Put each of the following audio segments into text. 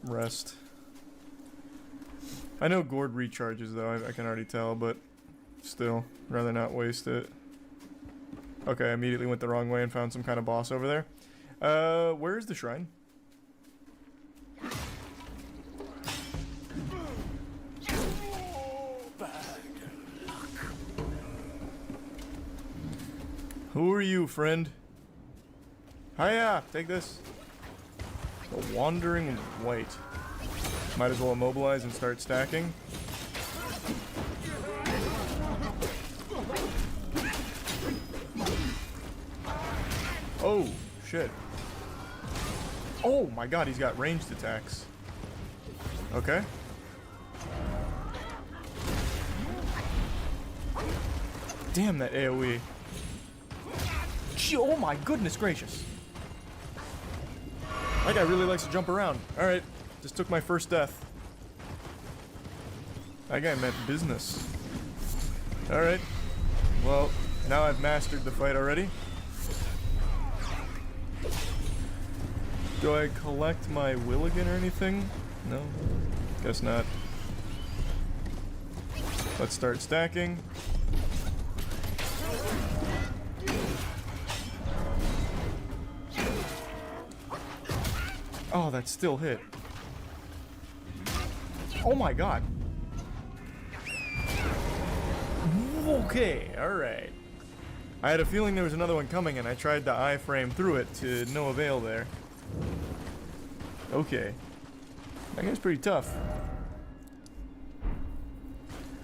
rest. I know gourd recharges though, I can already tell, but still, rather not waste it. Okay, I immediately went the wrong way and found some kind of boss over there. Where's the shrine? Who are you, friend? Hiya! Take this. The Wandering Wight. Might as well immobilize and start stacking. Oh, shit. Oh my god, he's got ranged attacks. Okay. Damn that AoE. Oh my goodness gracious. That guy really likes to jump around. Alright, just took my first death. That guy meant business. Alright. Well, now I've mastered the fight already. Do I collect my Willigan or anything? No? Guess not. Let's start stacking. Oh, that still hit. Oh my god. Okay, alright. I had a feeling there was another one coming and I tried to iframe through it to no avail there. Okay. That guy's pretty tough.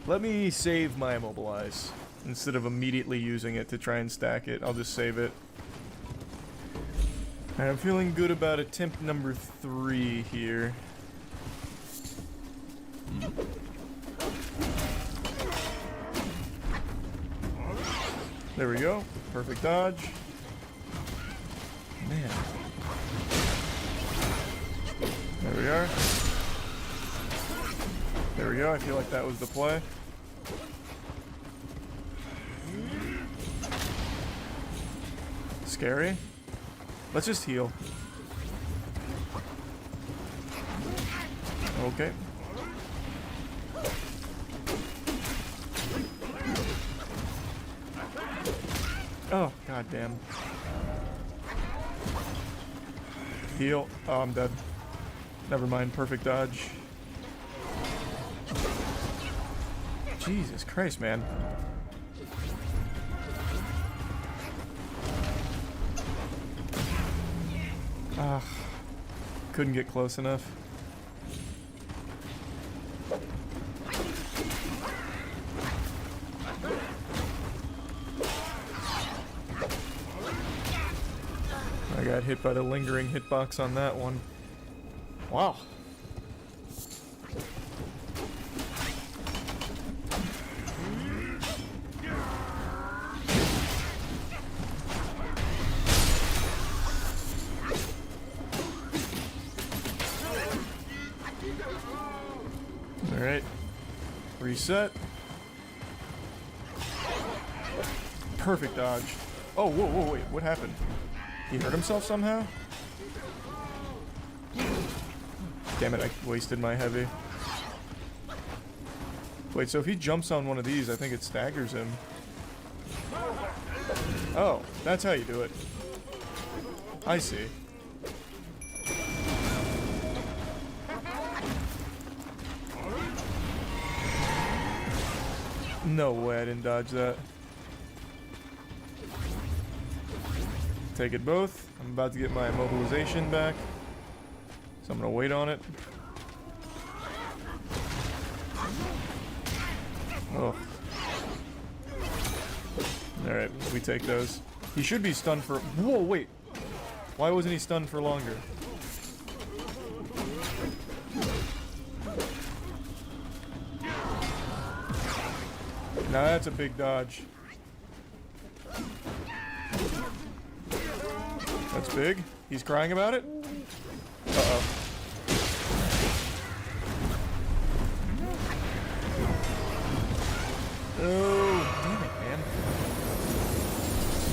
Let me save my immobilize. Instead of immediately using it to try and stack it, I'll just save it. Alright, I'm feeling good about attempt number 3 here. There we go. Perfect dodge. Man. There we are. There we go. I feel like that was the play. Scary. Let's just heal. Okay. Oh, goddamn. Heal. Oh, I'm dead. Never mind. Perfect dodge. Jesus Christ, man. Couldn't get close enough. I got hit by the lingering hitbox on that one. Wow. Alright. Reset. Perfect dodge. Oh, whoa, whoa, wait. What happened? He hurt himself somehow? Damn it, I wasted my heavy. Wait, so if he jumps on one of these, I think it staggers him. Oh, that's how you do it. I see. No way I didn't dodge that. Take it both. I'm about to get my immobilization back. So I'm gonna wait on it. Oh. Alright, we take those. He should be stunned for... Whoa, wait! Why wasn't he stunned for longer? Now that's a big dodge. That's big. He's crying about it? Uh-oh. Oh, damn it, man.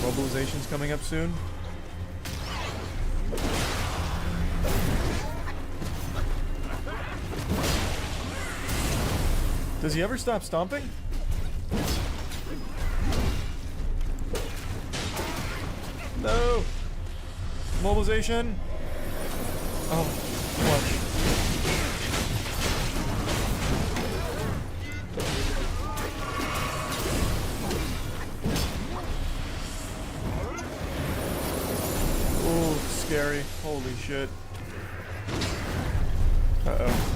Mobilization's coming up soon. Does he ever stop stomping? No! Mobilization! Oh, clutch. Oh, scary. Holy shit. Uh-oh.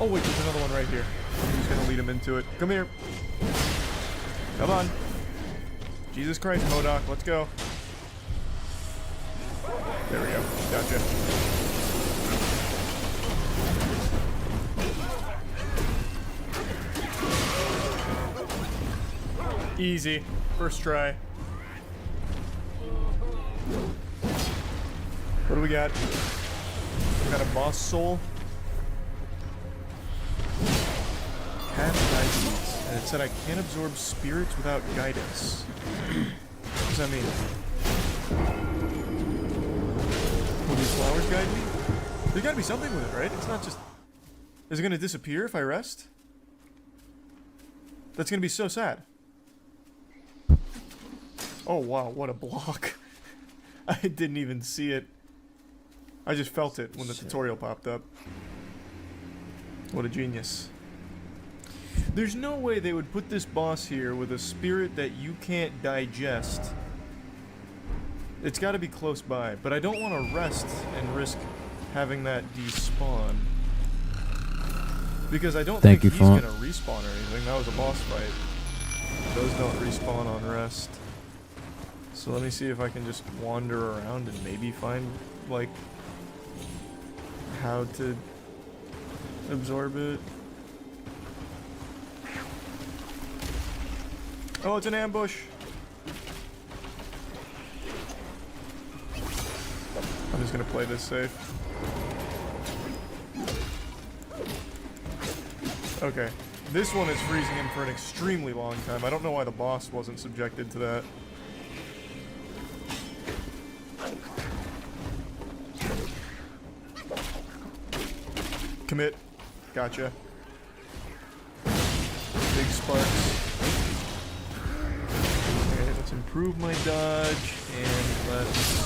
Oh wait, there's another one right here. I'm just gonna lead him into it. Come here. Come on. Jesus Christ, MODOK, let's go. There we go. Gotcha. Easy. First try. What do we got? We got a boss soul. Guidance. And it said I can't absorb spirits without guidance. What does that mean? Will these flowers guide me? There's gotta be something with it, right? It's not just... Is it gonna disappear if I rest? That's gonna be so sad. Oh wow, what a block. I didn't even see it. I just felt it when the tutorial popped up. What a genius. There's no way they would put this boss here with a spirit that you can't digest. It's got to be close by, but I don't want to rest and risk having that despawn. Because I don't think he's going to respawn or anything. That was a boss fight. Those don't respawn on rest. So let me see if I can just wander around and maybe find, like, how to absorb it. Oh, it's an ambush. I'm just gonna play this safe. Okay. This one is freezing him for an extremely long time. I don't know why the boss wasn't subjected to that. Commit. Gotcha. Big sparks. Okay, let's improve my dodge and let's...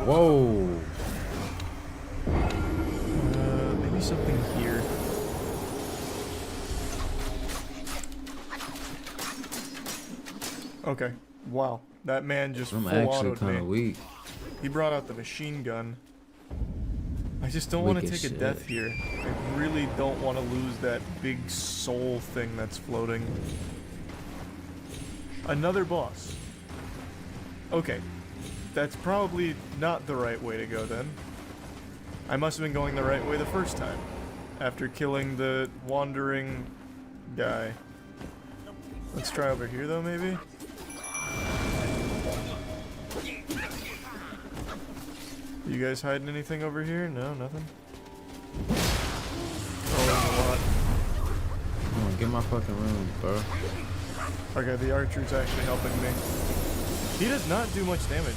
Whoa! Maybe something here. Okay. Wow. That man just full auto'd me. Weak. He brought out the machine gun. I just don't want to take a death here. I really don't want to lose that big soul thing that's floating. Another boss. Okay. That's probably not the right way to go then. I must have been going the right way the first time. After killing the wandering guy. Let's try over here though, maybe? You guys hiding anything over here? No, nothing? Oh, there's a lot. Come on, get my fucking room, bro. Okay, the archer's actually helping me. He does not do much damage.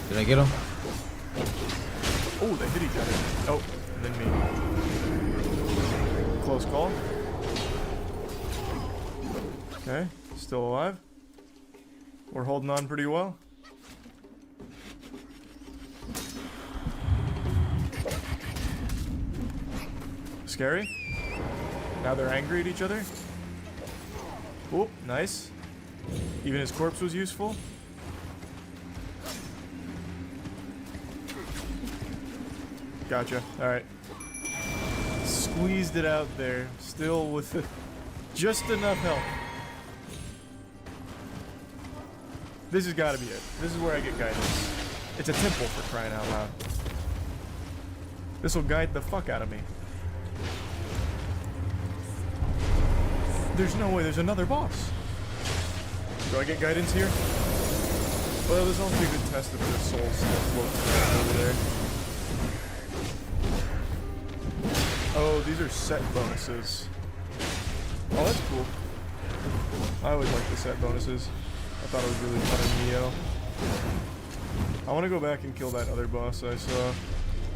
Did I get him? Oh, they hit each other. Oh, and then me. Close call. Okay, still alive. We're holding on pretty well. Scary. Now they're angry at each other. Oop, nice. Even his corpse was useful. Gotcha. Alright. Squeezed it out there. Still with just enough health. This has got to be it. This is where I get guidance. It's a temple, for crying out loud. This will guide the fuck out of me. There's no way there's another boss. Do I get guidance here? Well, there's also a good test if the soul's still floating around over there. Oh, these are set bonuses. Oh, that's cool. I always like the set bonuses. I thought it was really fun in Neo. I want to go back and kill that other boss I saw.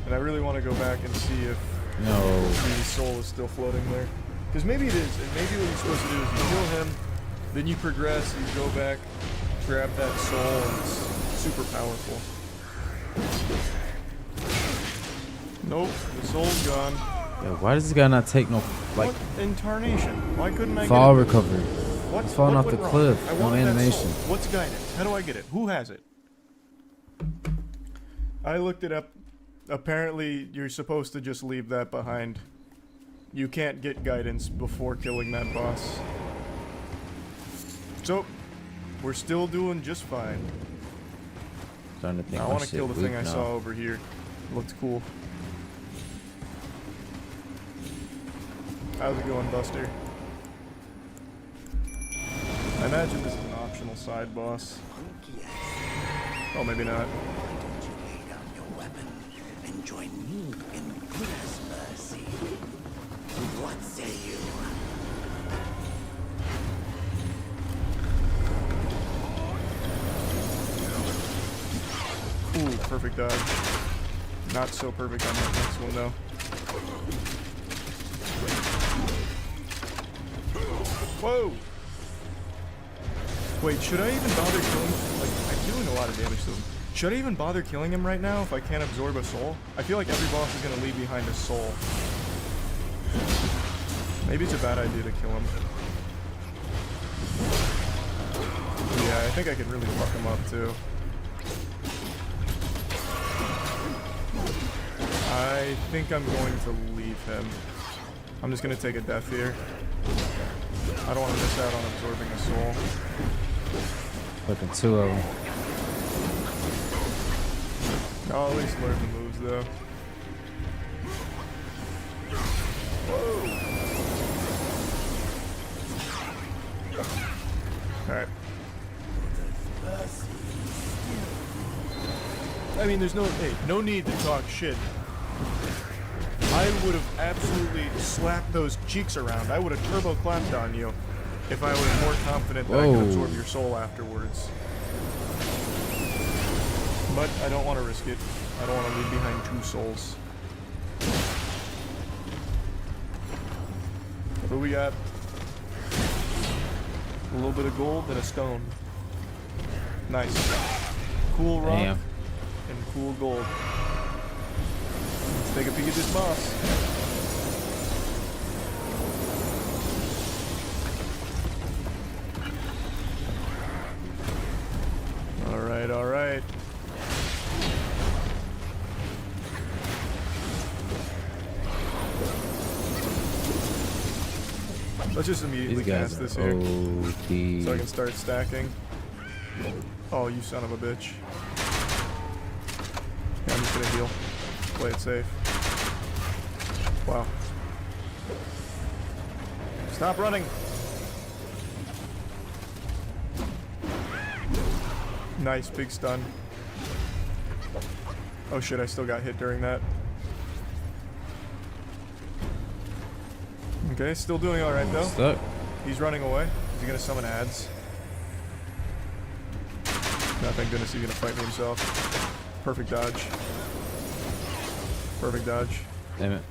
And I really want to go back and see if No. the soul is still floating there. Because maybe it is, and maybe what you're supposed to do is you kill him, then you progress, you go back, grab that soul, and it's super powerful. Nope, the soul's gone. Yo, why does this guy not take no, like, What in tarnation? Why couldn't I fall get it? recovery? What? He's falling What off the went wrong? cliff. I No wanted that animation. soul. What's guidance? How do I get it? Who has it? I looked it up. Apparently, you're supposed to just leave that behind. You can't get guidance before killing that boss. So, we're still doing just fine. Starting to think I my want to shit kill the weak thing I now. saw over here. Looked cool. How's it going, Buster? I imagine this is an optional side boss. Oh, maybe not. Why don't you lay down your weapon and join me in Buddha's mercy? What say you? Ooh, perfect dodge. Not so perfect on that next one, though. Whoa! Wait, should I even bother killing? Like, I'm doing a lot of damage to him. Should I even bother killing him right now if I can't absorb a soul? I feel like every boss is gonna leave behind a soul. Maybe it's a bad idea to kill him. Yeah, I think I could really fuck him up too. I think I'm going to leave him. I'm just gonna take a death here. I don't want to miss out on absorbing a soul. Fucking two of them. I'll at least learn the moves though. Whoa! Alright. I mean, there's no need to talk shit. I would have absolutely slapped those cheeks around. I would have turbo clapped on you if I was more confident that I could Whoa. absorb your soul afterwards. But I don't want to risk it. I don't want to leave behind two souls. What do we got? A little bit of gold and a stone. Nice. Cool rock Damn. and cool gold. Let's take a peek at this boss. Alright, alright. Let's just immediately These guys cast are this here. OP. So I can start stacking. Oh, you son of a bitch. Yeah, I'm just gonna heal. Play it safe. Wow. Stop running! Nice, big stun. Oh shit, I still got hit during that. Okay, still doing alright though. Stuck. He's running away. Is he gonna summon ads? No, thank goodness he's gonna fight me himself. Perfect dodge. Perfect dodge. Damn it.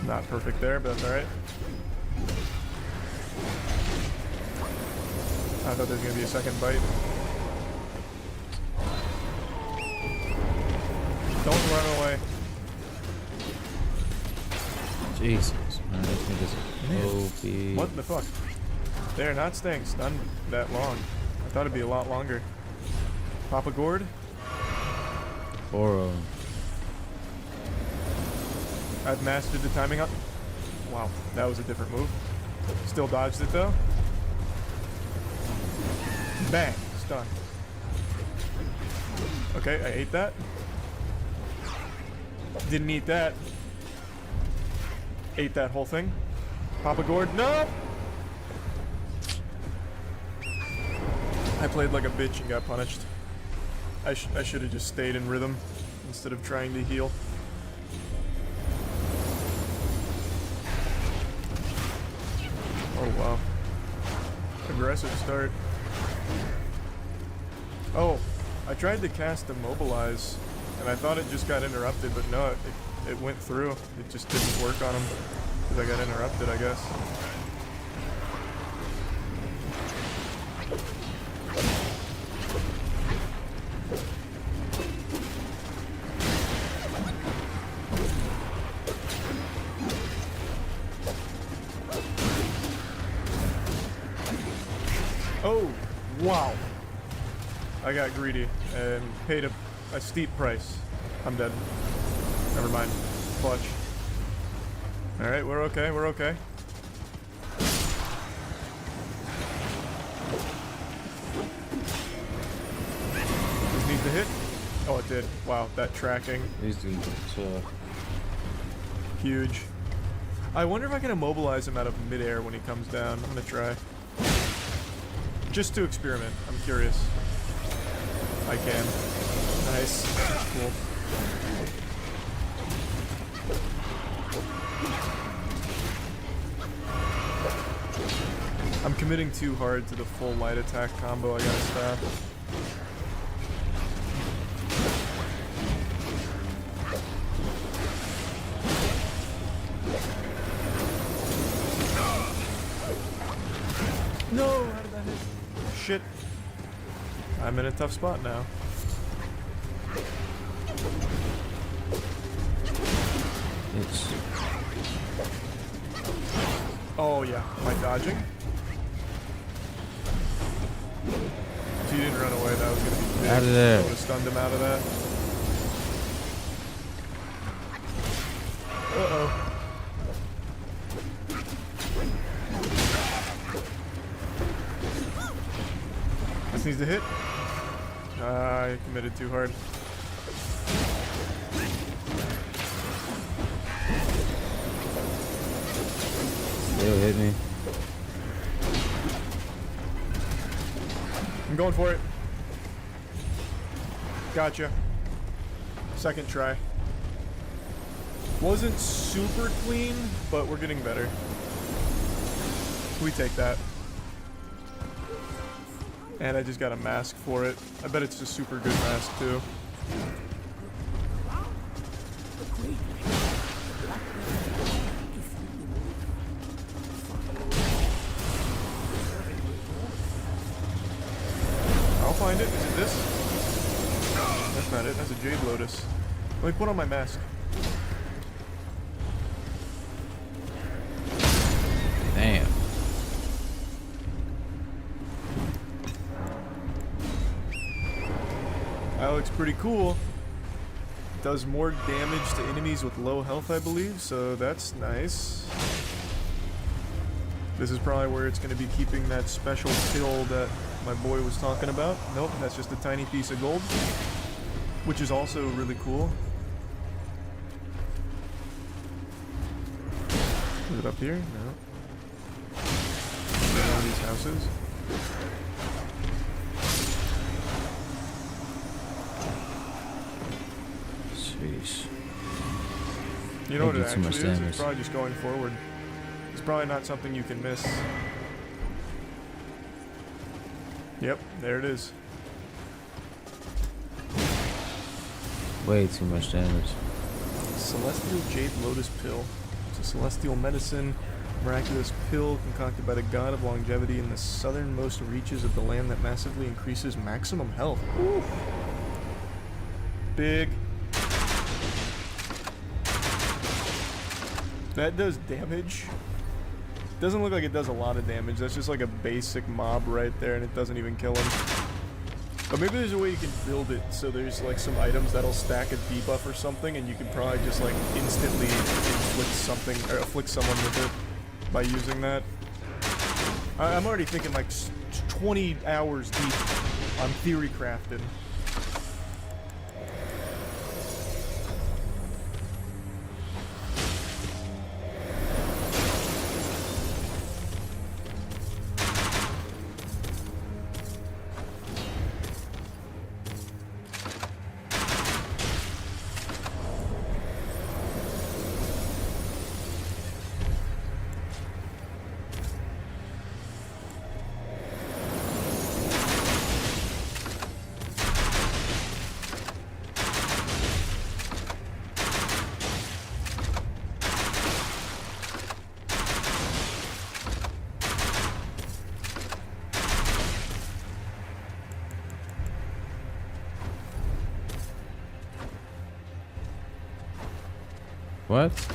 Not perfect there, but that's alright. I thought there was gonna be a second bite. Don't run away. Jesus. Man, this nigga's OP. What the fuck? They're not staying stunned that long. I thought it'd be a lot longer. Pop a gourd? Four of them. I've mastered the timing up. Wow, that was a different move. Still dodged it though. Bang, stun. Okay, I ate that. Didn't eat that. Ate that whole thing. Papa Gourd, no! I played like a bitch and got punished. I should have just stayed in rhythm instead of trying to heal. Oh wow. Aggressive start. Oh, I tried to cast Immobilize, and I thought it just got interrupted, but no, it went through. It just didn't work on him, because I got interrupted, I guess. Oh, wow. I got greedy and paid a steep price. I'm dead. Never mind. Clutch. Alright, we're okay, we're okay. This needs to hit. Oh, it did. Wow, that tracking. These dudes are Huge. I wonder if I can immobilize him out of midair when he comes down. I'm gonna try. Just to experiment. I'm curious. I can. Nice. Cool. I'm committing too hard to the full light attack combo. I gotta stop. No! How did that hit? Shit. I'm in a tough spot now. It's. Oh yeah, am I dodging? If you didn't run away, that was gonna be big. Out of there. I would have stunned him out of that. Uh-oh. This needs to hit. I committed too hard. Still hit me. I'm going for it. Gotcha. Second try. Wasn't super clean, but we're getting better. We take that. And I just got a mask for it. I bet it's a super good mask too. I'll find it. Is it this? That's not it. That's a Jade Lotus. Let me put on my mask. Damn. That looks pretty cool. Does more damage to enemies with low health, I believe, so that's nice. This is probably where it's going to be keeping that special pill that my boy was talking about. Nope, that's just a tiny piece of gold, which is also really cool. Is it up here? No. One of these houses. Jeez. You know what it did so much actually is? damage. It's probably just going forward. It's probably not something you can miss. Yep, there it is. Way too much damage. Celestial Jade Lotus Pill. It's a celestial medicine, miraculous pill concocted by the god of longevity in the southernmost reaches of the land that massively increases maximum health. Woo. Big. That does damage. Doesn't look like it does a lot of damage. That's just like a basic mob right there, and it doesn't even kill him. But maybe there's a way you can build it so there's like some items that'll stack a debuff or something, and you can probably just like instantly inflict something or afflict someone with it by using that. I'm already thinking like 20 hours deep on theory crafting. What?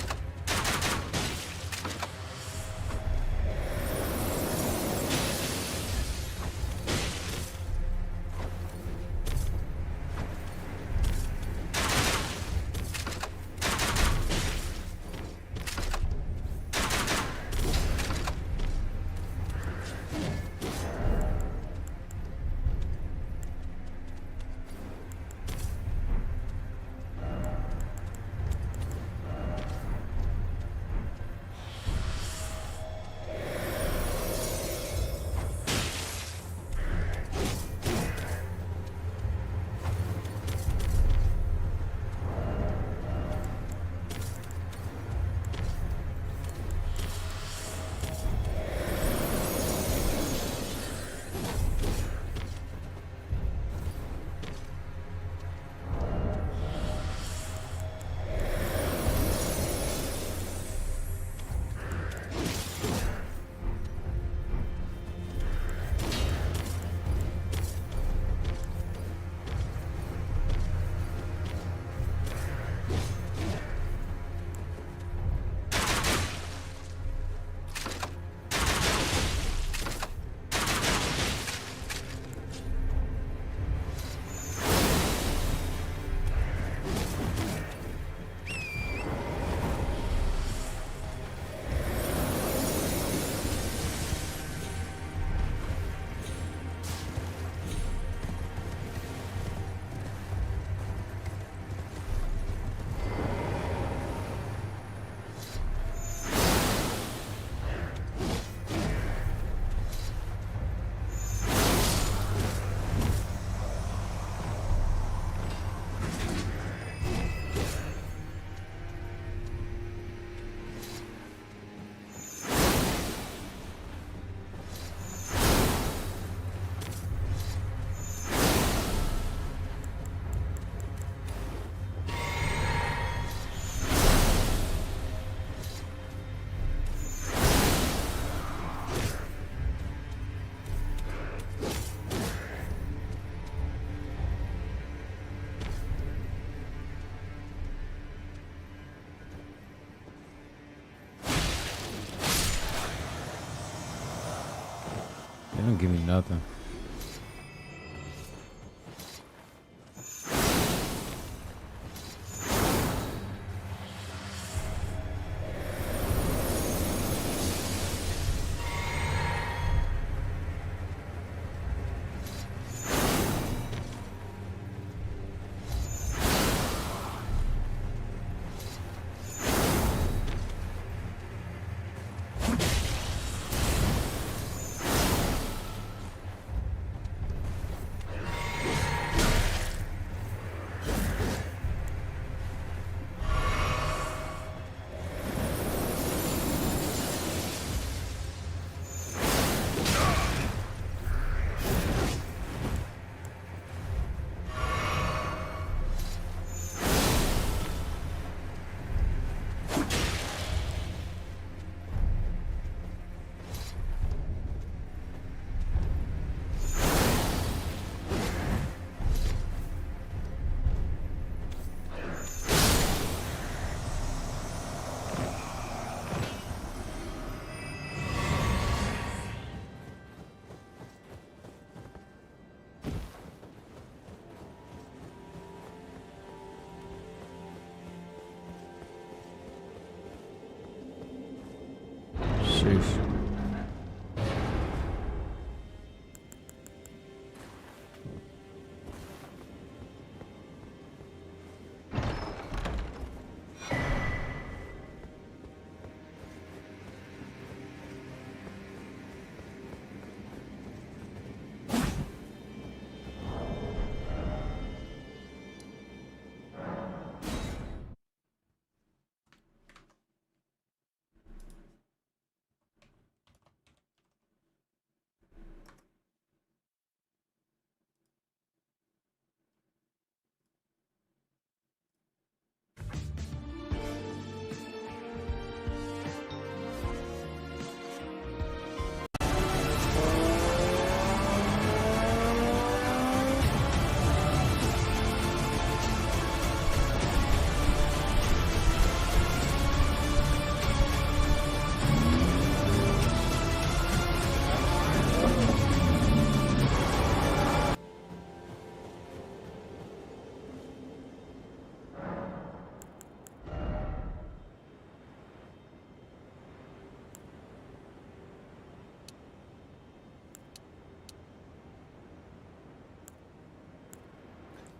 They don't give me nothing. Sheesh.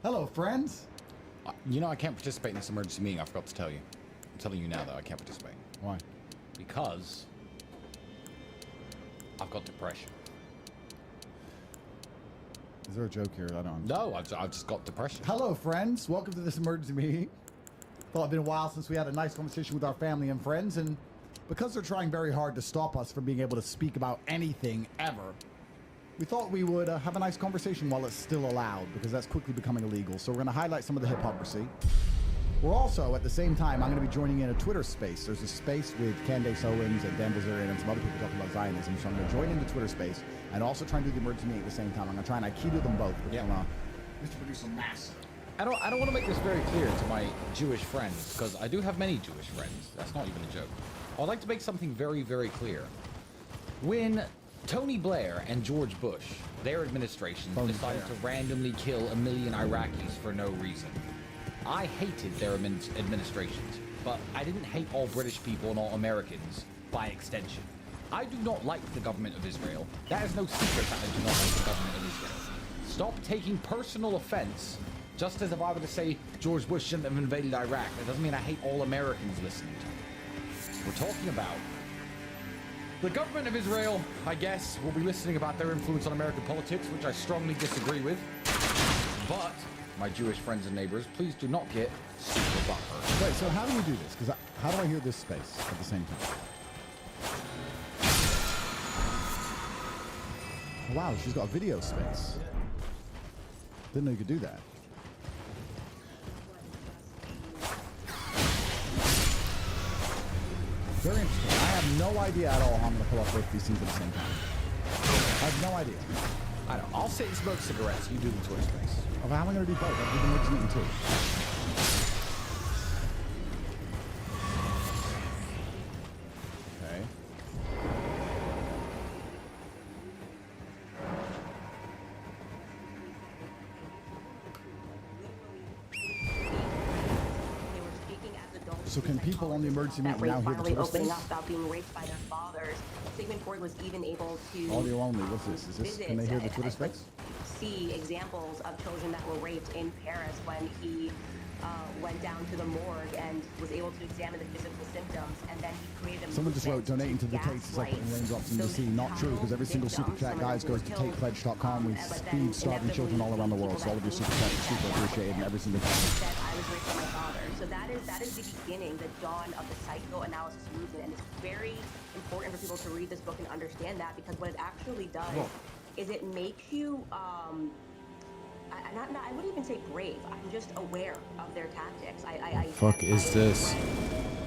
Hello, friends. You know, I can't participate in this emergency meeting. I forgot to tell you. I'm telling you now, though, I can't participate. Why? Because I've got depression. Is there a joke here? I don't. No, I've just got depression. Hello, friends. Welcome to this emergency meeting. Thought it'd been a while since we had a nice conversation with our family and friends, and because they're trying very hard to stop us from being able to speak about anything ever, we thought we would have a nice conversation while it's still allowed, because that's quickly becoming illegal. So we're going to highlight some of the hypocrisy. We're also, at the same time, I'm going to be joining in a Twitter space. There's a space with Candace Owens and Dan Bilzerian and some other people talking about Zionism. So I'm going to join in the Twitter space and also try and do the emergency meeting at the same time. I'm going to try and Aikido them both. We're going to produce a mass. I don't want to make this very clear to my Jewish friends, because I do have many Jewish friends. That's not even a joke. I'd like to make something very, very clear. When Tony Blair and George Bush, their administration, decided to randomly kill 1 million Iraqis for no reason, I hated their administrations, but I didn't hate all British people and all Americans by extension. I do not like the government of Israel. That is no secret that I do not like the government of Israel. Stop taking personal offense, just as if I were to say George Bush shouldn't have invaded Iraq. That doesn't mean I hate all Americans listening to me. We're talking about the government of Israel, I guess, will be listening about their influence on American politics, which I strongly disagree with. But my Jewish friends and neighbors, please do not get super butthurt. Wait, so how do you do this? Because how do I hear this space at the same time? Oh, wow, she's got a video space. Didn't know you could do that. Very interesting. I have no idea at all how I'm going to pull off both these things at the same time. I have no idea. I don't know. I'll sit and smoke cigarettes. You do the Twitter space. Oh, how am I going to do both? I'll do the emergency meeting too. Okay. So can people on the emergency meeting now hear the Twitter opening space? up about being raped by their fathers. Sigmund Freud was even able to Audio only. What's this? Is this? Can they hear the Twitter space? See examples of children that were raped in Paris when he went down to the morgue and was able to examine the physical symptoms, and then he created a Someone just wrote, movement donating to the Tates is like putting raindrops in the sea. Not true, because every single super chat, guys, goes to TatePledge.com. We feed starving children all around the world, so all of your super chats are super appreciated, and every single time. Said I was raped by my father. So that is the beginning, the dawn of the psychoanalysis movement, and it's very important for people to read this book and understand that, because what it actually does is it makes you I wouldn't even say brave. I'm just aware of their tactics. Fuck is this?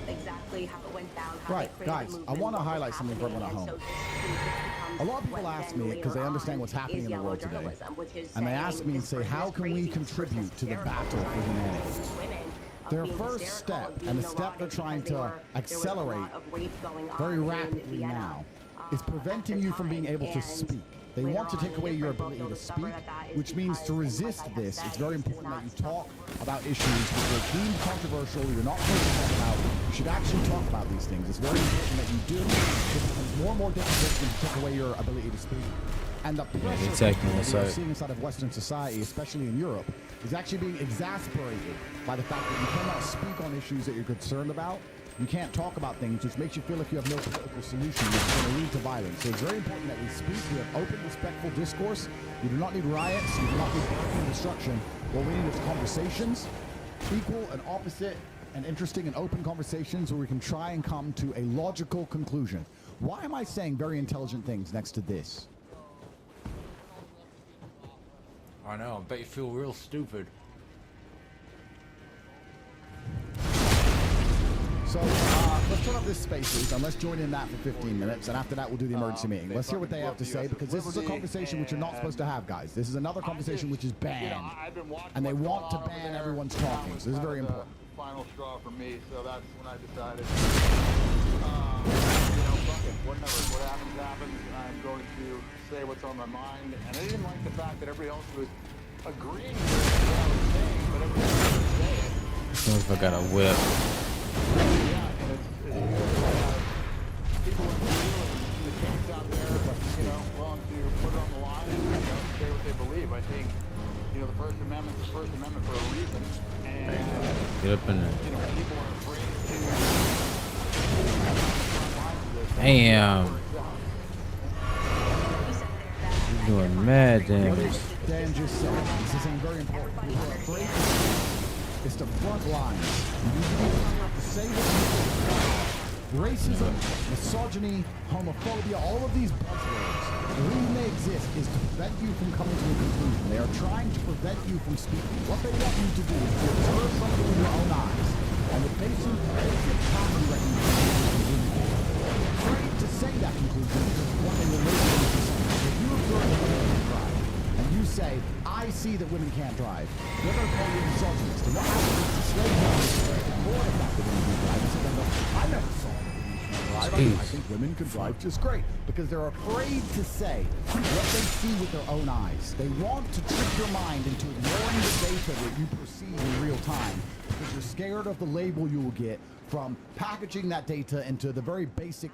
Exactly how it went down. How Right, guys, I want to highlight something for everyone at home. A lot of people ask me, because they understand what's happening in the world today, and they ask me and say, how can we contribute to the battle for humanity? Their first step, and the step they're trying to accelerate very rapidly now, is preventing you from being able to speak. They want to take away your ability to speak, which means to resist this, it's very important that you talk about issues which are deemed controversial, you're not supposed to talk about. You should actually talk about these things. It's very important that you do, because it becomes more and more difficult to take away your ability to speak. And the pressure that we're seeing inside of Western society, especially in Europe, is actually being exacerbated by the fact that you cannot speak on issues that you're concerned about. You can't talk about things, which makes you feel like you have no political solution, which is going to lead to violence. So it's very important that we speak. We have open, respectful discourse. You do not need riots. You do not need violence and destruction. What we need is conversations, equal and opposite and interesting and open conversations where we can try and come to a logical conclusion. Why am I saying very intelligent things next to this? I know. I bet you feel real stupid. So let's turn up this spaces and let's join in that for 15 minutes, and after that we'll do the emergency meeting. Let's hear what they have to say, because this is a conversation which you're not supposed to have, guys. This is another conversation which is banned, and they want to ban everyone's talking, so this is very important. Final straw for me, so that's when I decided, fuck it, whatever, what happens, I'm going to say what's on my mind, and I didn't like the fact that everybody else was agreeing with what I was saying, but everybody else was saying. If I got a whip. Yeah, and it's people with the kids out there, willing to put it on the line and say what they they believe. I think, you know, the First Amendment is the First Amendment for a reason. And, Get up in there. you know, people are afraid to... Damn. You're doing mad damage. Dan just said, this is something very important. People are afraid it's the front lines. You have to say what you think. Racism, misogyny, homophobia, all of these buzzwords, the reason they exist is to prevent you from coming to a conclusion. They are trying to prevent you from speaking. What they want you to do is to observe something with your own eyes. And the basic pattern recognition is afraid to say that conclusion because what they will later do is something. If you observe that women can't drive, and you say, I see that women can't drive, they're going to call you a misogynist. And what happens is the slave owners ignore the fact that women can drive. And so they go, I never saw that women can't drive. I think women can drive just great. Because they're afraid to say what they see with their own eyes. They want to trick your mind into ignoring the data that you perceive in real time because you're scared of the label you will get from packaging that data into the very basic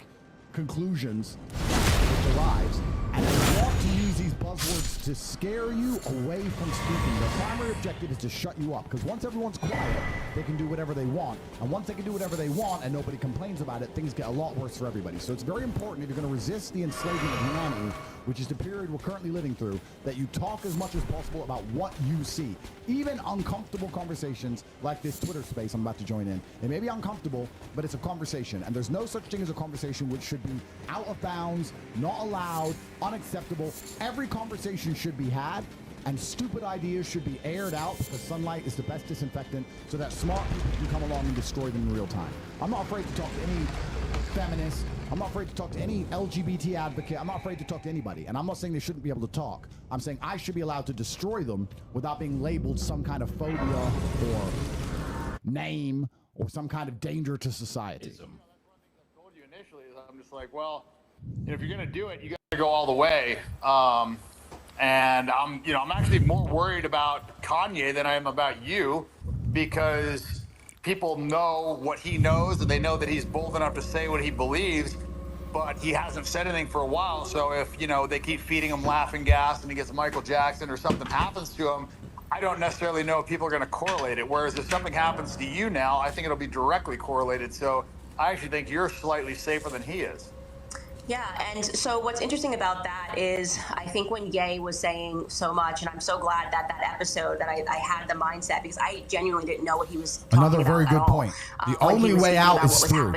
conclusions it derives, and they want to use these buzzwords to scare you away from speaking. Their primary objective is to shut you up, because once everyone's quiet, they can do whatever they want, and once they can do whatever they want and nobody complains about it, things get a lot worse for everybody. So it's very important, if you're going to resist the enslavement of humanity, which is the period we're currently living through, that you talk as much as possible about what you see. Even uncomfortable conversations like this Twitter space I'm about to join in. It may be uncomfortable, but it's a conversation, and there's no such thing as a conversation which should be out of bounds, not allowed, unacceptable. Every conversation should be had, and stupid ideas should be aired out, because sunlight is the best disinfectant, so that smart people can come along and destroy them in real time. I'm not afraid to talk to any feminist. I'm not afraid to talk to any LGBT advocate. I'm not afraid to talk to anybody. And I'm not saying they shouldn't be able to talk. I'm saying I should be allowed to destroy them without being labeled some kind of phobia or name or some kind of danger to society. That's one thing I told you initially is I'm just like, well, you know, if you're going to do it, you got to go all the way. And I'm actually more worried about Kanye than I am about you, because people know what he knows, and they know that he's bold enough to say what he believes, but he hasn't said anything for a while. So if, you know, they keep feeding him laughing gas and he gets Michael Jackson or something happens to him, I don't necessarily know if people are going to correlate it. Whereas if something happens to you now, I think it'll be directly correlated. So I actually think you're slightly safer than he is. Yeah, and so what's interesting about that is I think when Ye was saying so much, and I'm so glad that that episode that I had the mindset, because I genuinely didn't know what he was talking Another very about good at all. point. The only way out is through.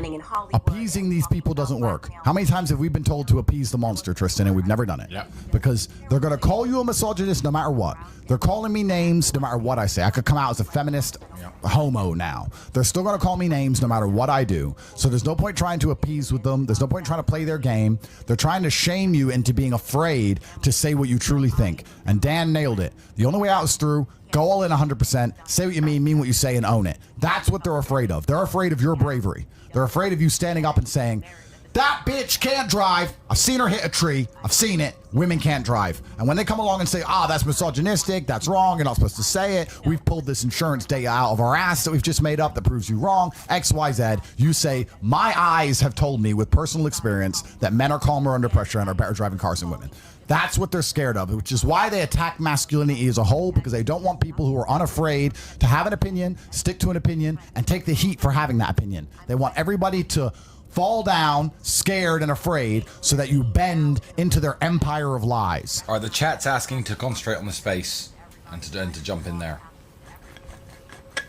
Appeasing these people doesn't work. How many times have we been told to appease the monster, Tristan, and we've never done it? Yeah. Because they're going to call you a misogynist no matter what. They're calling me names no matter what I say. I could come out as a feminist homo now. They're still going to call me names no matter what I do. So there's no point trying to appease with them. There's no point trying to play their game. They're trying to shame you into being afraid to say what you truly think. And Dan nailed it. The only way out is through. Go all in 100%. Say what you mean what you say, and own it. That's what they're afraid of. They're afraid of your bravery. They're afraid of you standing up and saying, that bitch can't drive. I've seen her hit a tree. I've seen it. Women can't drive. And when they come along and say, that's misogynistic, that's wrong, you're not supposed to say it, we've pulled this insurance data out of our ass that we've just made up that proves you wrong, X, Y, Z, you say, my eyes have told me with personal experience that men are calmer under pressure and are better driving cars than women. That's what they're scared of, which is why they attack masculinity as a whole, because they don't want people who are unafraid to have an opinion, stick to an opinion, and take the heat for having that opinion. They want everybody to fall down, scared and afraid, so that you bend into their empire of lies. All right, the chat's asking to concentrate on the space and to jump in there.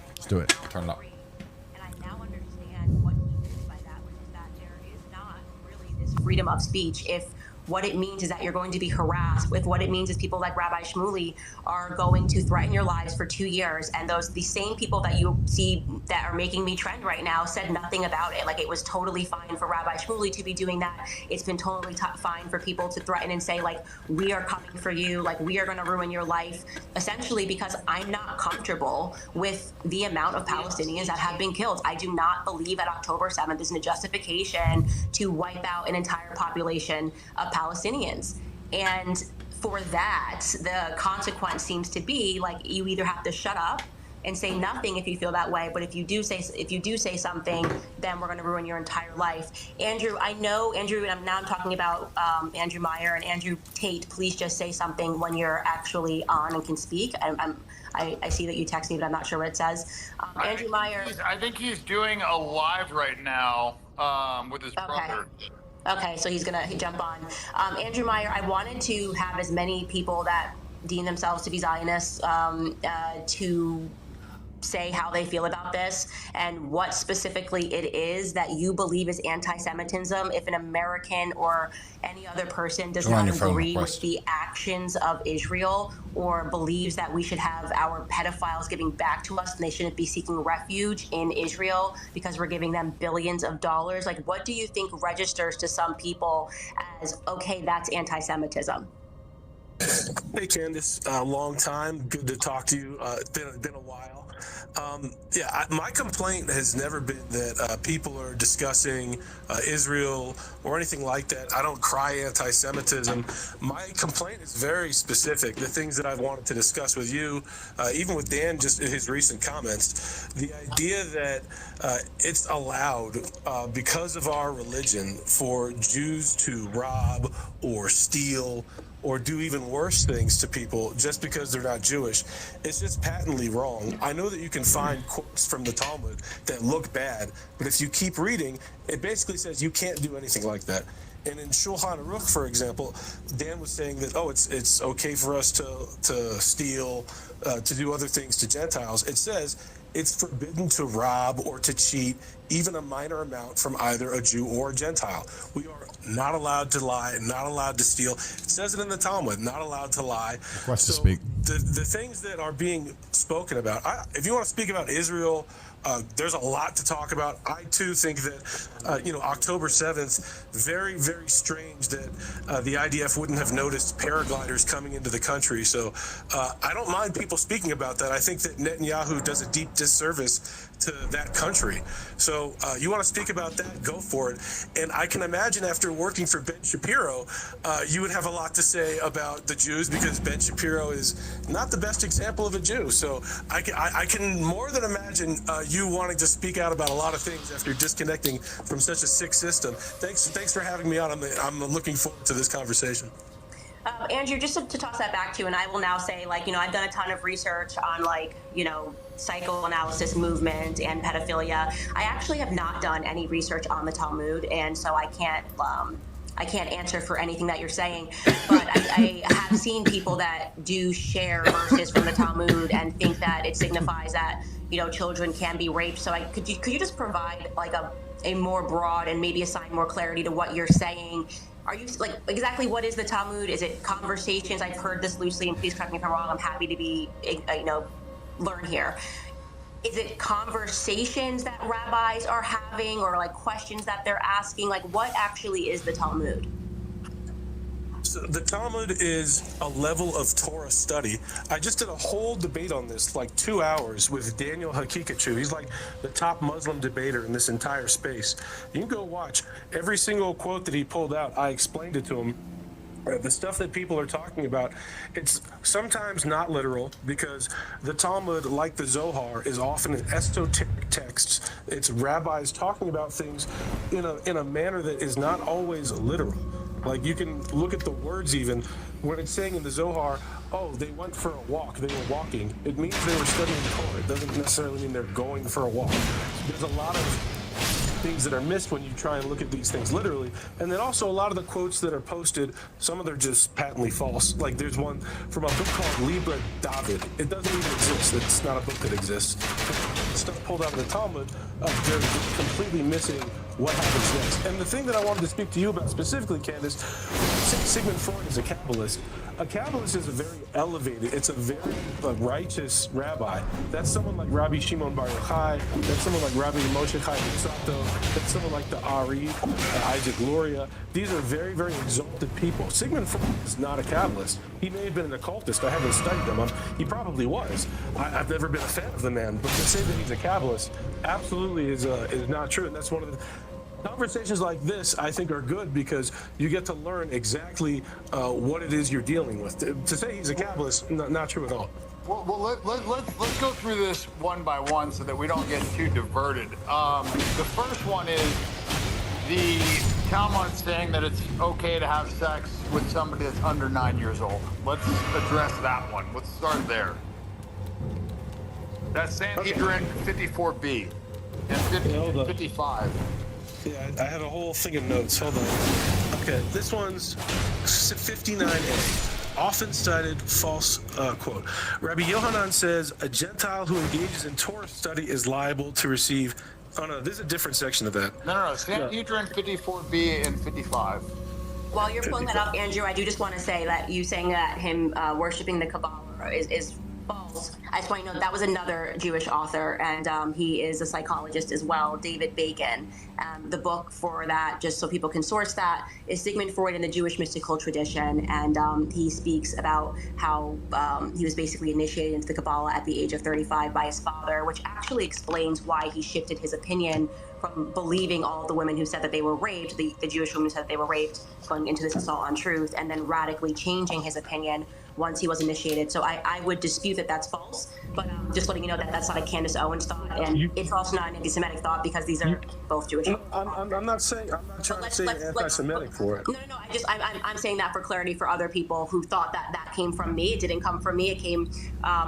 Let's do it. Turn it up. And I now understand what he means by that, which is that there is not really this freedom of speech if what it means is that you're going to be harassed. If what it means is people like Rabbi Shmuley are going to threaten your lives for 2 years, and the same people that you see that are making me trend right now said nothing about it. Like, it was totally fine for Rabbi Shmuley to be doing that. It's been totally fine for people to threaten and say, like, we are coming for you, like, we are going to ruin your life, essentially because I'm not comfortable with the amount of Palestinians that have been killed. I do not believe that October 7th is a justification to wipe out an entire population of Palestinians. And for that, the consequence seems to be, like, you either have to shut up and say nothing if you feel that way. But if you do say something, then we're going to ruin your entire life. Andrew, I know Andrew, and now I'm talking about Andrew Meyer and Andrew Tate. Please just say something when you're actually on and can speak. I see that you text me, but I'm not sure what it says. Andrew Meyer. I think he's doing a live right now with his brother. Okay, so he's gonna jump on. Andrew Meyer, I wanted to have as many people that deem themselves to be Zionists to say how they feel about this and what specifically it is that you believe is anti-Semitism. If an American or any other person does not agree with the actions of Israel or believes that we should have our pedophiles giving back to us and they shouldn't be seeking refuge in Israel because we're giving them billions of dollars, like what do you think registers to some people as, okay, that's anti-Semitism? Hey Candace, long time. Good to talk to you. It's been a while. My complaint has never been that people are discussing Israel or anything like that. I don't cry anti-Semitism. My complaint is very specific. The things that I've wanted to discuss with you, even with Dan, just in his recent comments, the idea that it's allowed because of our religion for Jews to rob or steal or do even worse things to people just because they're not Jewish. It's just patently wrong. I know that you can find quotes from the Talmud that look bad, but if you keep reading, it basically says you can't do anything like that. And in Shulchan Aruch, for example, Dan was saying that, it's okay for us to steal, to do other things to Gentiles. It says it's forbidden to rob or to cheat even a minor amount from either a Jew or a Gentile. We are not allowed to lie, not allowed to steal. It says it in the Talmud, not allowed to lie. Request to speak. The things that are being spoken about, if you want to speak about Israel, there's a lot to talk about. I too think that, October 7th, very, very strange that the IDF wouldn't have noticed paragliders coming into the country. So I don't mind people speaking about that. I think that Netanyahu does a deep disservice to that country. So you want to speak about that, go for it. And I can imagine after working for Ben Shapiro, you would have a lot to say about the Jews because Ben Shapiro is not the best example of a Jew. So I can more than imagine you wanting to speak out about a lot of things after disconnecting from such a sick system. Thanks for having me on. I'm looking forward to this conversation. Andrew, just to toss that back to you, and I will now say, I've done a ton of research on, psychoanalysis movement and pedophilia. I actually have not done any research on the Talmud, and so I can't answer for anything that you're saying. But I have seen people that do share verses from the Talmud and think that it signifies that, children can be raped. So could you just provide a more broad and maybe assign more clarity to what you're saying? Are you exactly what is the Talmud? Is it conversations? I've heard this loosely, and please correct me if I'm wrong. I'm happy to be, learn here. Is it conversations that rabbis are having, or questions that they're asking? What actually is the Talmud? So the Talmud is a level of Torah study. I just did a whole debate on this, 2 hours, with Daniel Hakikachu. He's the top Muslim debater in this entire space. You can go watch every single quote that he pulled out. I explained it to him. The stuff that people are talking about, it's sometimes not literal because the Talmud, like the Zohar, is often an esoteric text. It's rabbis talking about things in a manner that is not always literal. You can look at the words even when it's saying in the Zohar, they went for a walk, they were walking. It means they were studying Torah. It doesn't necessarily mean they're going for a walk. There's a lot of things that are missed when you try and look at these things literally. And then also a lot of the quotes that are posted, some of them are just patently false. There's one from a book called Libra David. It doesn't even exist. It's not a book that exists. Stuff pulled out of the Talmud, they're completely missing what happens next. And the thing that I wanted to speak to you about specifically, Candace, Sigmund Freud is a Kabbalist. A Kabbalist is a very elevated, it's a very righteous rabbi. That's someone like Rabbi Shimon Bar Yochai, that's someone like Rabbi Moshe Chaim Luzzatto, that's someone like the Ari, Isaac Luria. These are very, very exalted people. Sigmund Freud is not a Kabbalist. He may have been an occultist. I haven't studied him. He probably was. I've never been a fan of the man, but to say that he's a Kabbalist absolutely is not true. And that's one of the conversations like this, I think, are good because you get to learn exactly what it is you're dealing with. To say he's a Kabbalist, not true at all. let's go through this one by one so that we don't get too diverted. The first one is the Talmud saying that it's okay to have sex with somebody that's under 9 years old. Let's address that one. Let's start there. That's Sanhedrin 54b and 55. Yeah, I had a whole thing of notes. Hold on. Okay, this one's 59a. Often cited false quote. Rabbi Yohanan says a Gentile who engages in Torah study is liable to receive. Oh no, this is a different section of that. No. Sanhedrin 54b and 55. While you're pulling that up, Andrew, I do just want to say that you saying that him worshiping the Kabbalah is false. I just want you to know that was another Jewish author, and he is a psychologist as well, David Bacon. The book for that, just so people can source that, is Sigmund Freud and the Jewish Mystical Tradition, and he speaks about how he was basically initiated into the Kabbalah at the age of 35 by his father, which actually explains why he shifted his opinion from believing all of the women who said that they were raped, the Jewish women who said that they were raped, going into this assault on truth, and then radically changing his opinion once he was initiated. So I would dispute that that's false, but just letting you know that that's not a Candace Owens thought, and it's also not an anti-Semitic thought because these are both Jewish. I'm not trying to say anti-Semitic for it. No. I'm saying that for clarity for other people who thought that that came from me. It didn't come from me. It came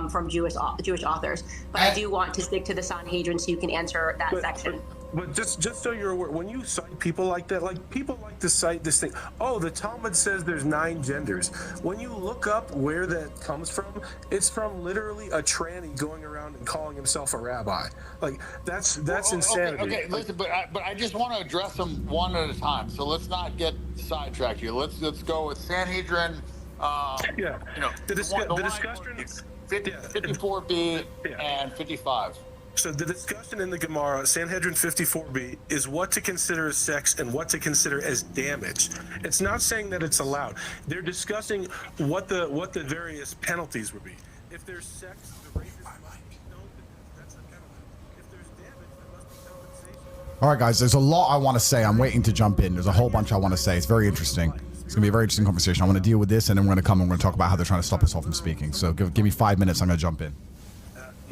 from Jewish authors. But I do want to stick to the Sanhedrin so you can answer that section. But just so you're aware, when you cite people like that, like people like to cite this thing, oh, the Talmud says there's 9 genders. When you look up where that comes from, it's from literally a tranny going around and calling himself a rabbi. Like that's insanity. Okay, listen, but I just want to address them one at a time. So let's not get sidetracked here. Let's go with Sanhedrin. Yeah. The discussion. 54b and 55. So the discussion in the Gemara, Sanhedrin 54b, is what to consider as sex and what to consider as damage. It's not saying that it's allowed. They're discussing what the various penalties would be. If there's sex, the rapist must be stoned to death. That's the penalty. If there's damage, there must be compensation. All right, guys, there's a lot I want to say. I'm waiting to jump in. There's a whole bunch I want to say. It's very interesting. It's going to be a very interesting conversation. I want to deal with this, and then we're going to come and we're going to talk about how they're trying to stop us all from speaking. So give me 5 minutes. I'm going to jump in.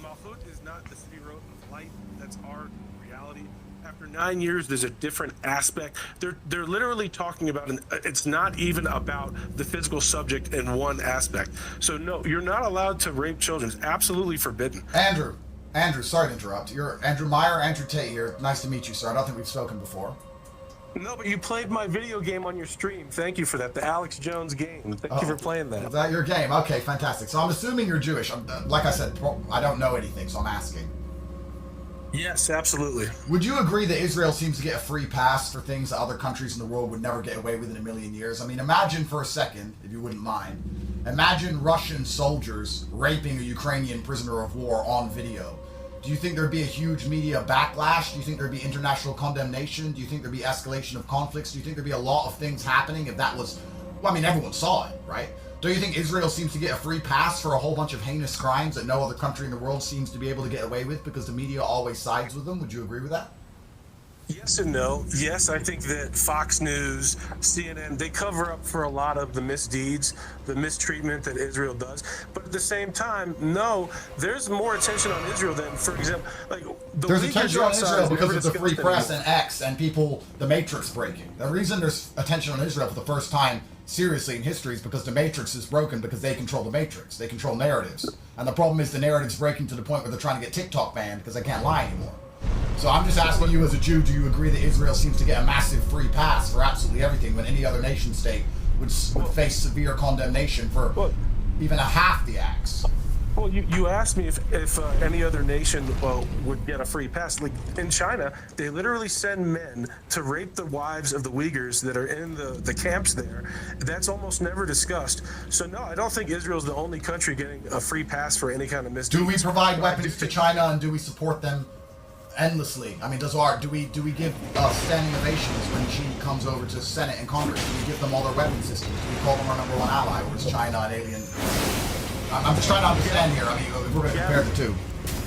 Malchut is not the city road of light. That's our reality. After 9 years, there's a different aspect. They're literally talking about, it's not even about the physical subject in one aspect. So no, you're not allowed to rape children. It's absolutely forbidden. Andrew, sorry to interrupt. You're Andrew Meyer, Andrew Tate here. Nice to meet you, sir. I don't think we've spoken before. No, but you played my video game on your stream. Thank you for that. The Alex Jones game. Thank you for playing that. Is that your game? Okay, fantastic. So I'm assuming you're Jewish. Like I said, I don't know anything, so I'm asking. Yes, absolutely. Would you agree that Israel seems to get a free pass for things that other countries in the world would never get away with in a million years? I mean, imagine for a second, if you wouldn't mind, imagine Russian soldiers raping a Ukrainian prisoner of war on video. Do you think there'd be a huge media backlash? Do you think there'd be international condemnation? Do you think there'd be escalation of conflicts? Do you think there'd be a lot of things happening if that was... Well, I mean, everyone saw it, right? Do you think Israel seems to get a free pass for a whole bunch of heinous crimes that no other country in the world seems to be able to get away with because the media always sides with them? Would you agree with that? Yes and no. Yes, I think that Fox News, CNN, they cover up for a lot of the misdeeds, the mistreatment that Israel does. But at the same time, no, there's more attention on Israel than, for example, like there's attention on Israel because of the free press and X and people, the Matrix breaking. The reason there's attention on Israel for the first time seriously in history is because the Matrix is broken because they control the Matrix. They control narratives. And the problem is the narrative's breaking to the point where they're trying to get TikTok banned because they can't lie anymore. So I'm just asking you as a Jew, do you agree that Israel seems to get a massive free pass for absolutely everything when any other nation state would face severe condemnation for even a half the acts? Well, you asked me if any other nation would get a free pass. Like in China, they literally send men to rape the wives of the Uyghurs that are in the camps there. That's almost never discussed. So no, I don't think Israel's the only country getting a free pass for any kind of misdeeds. Do we provide weapons to China and do we support them endlessly? I mean, do we give standing ovations when Xi comes over to Senate and Congress? Do we give them all their weapon systems? Do we call them our number one ally, or is China an alien? I'm just trying to understand here. I mean, if we're going to compare the two.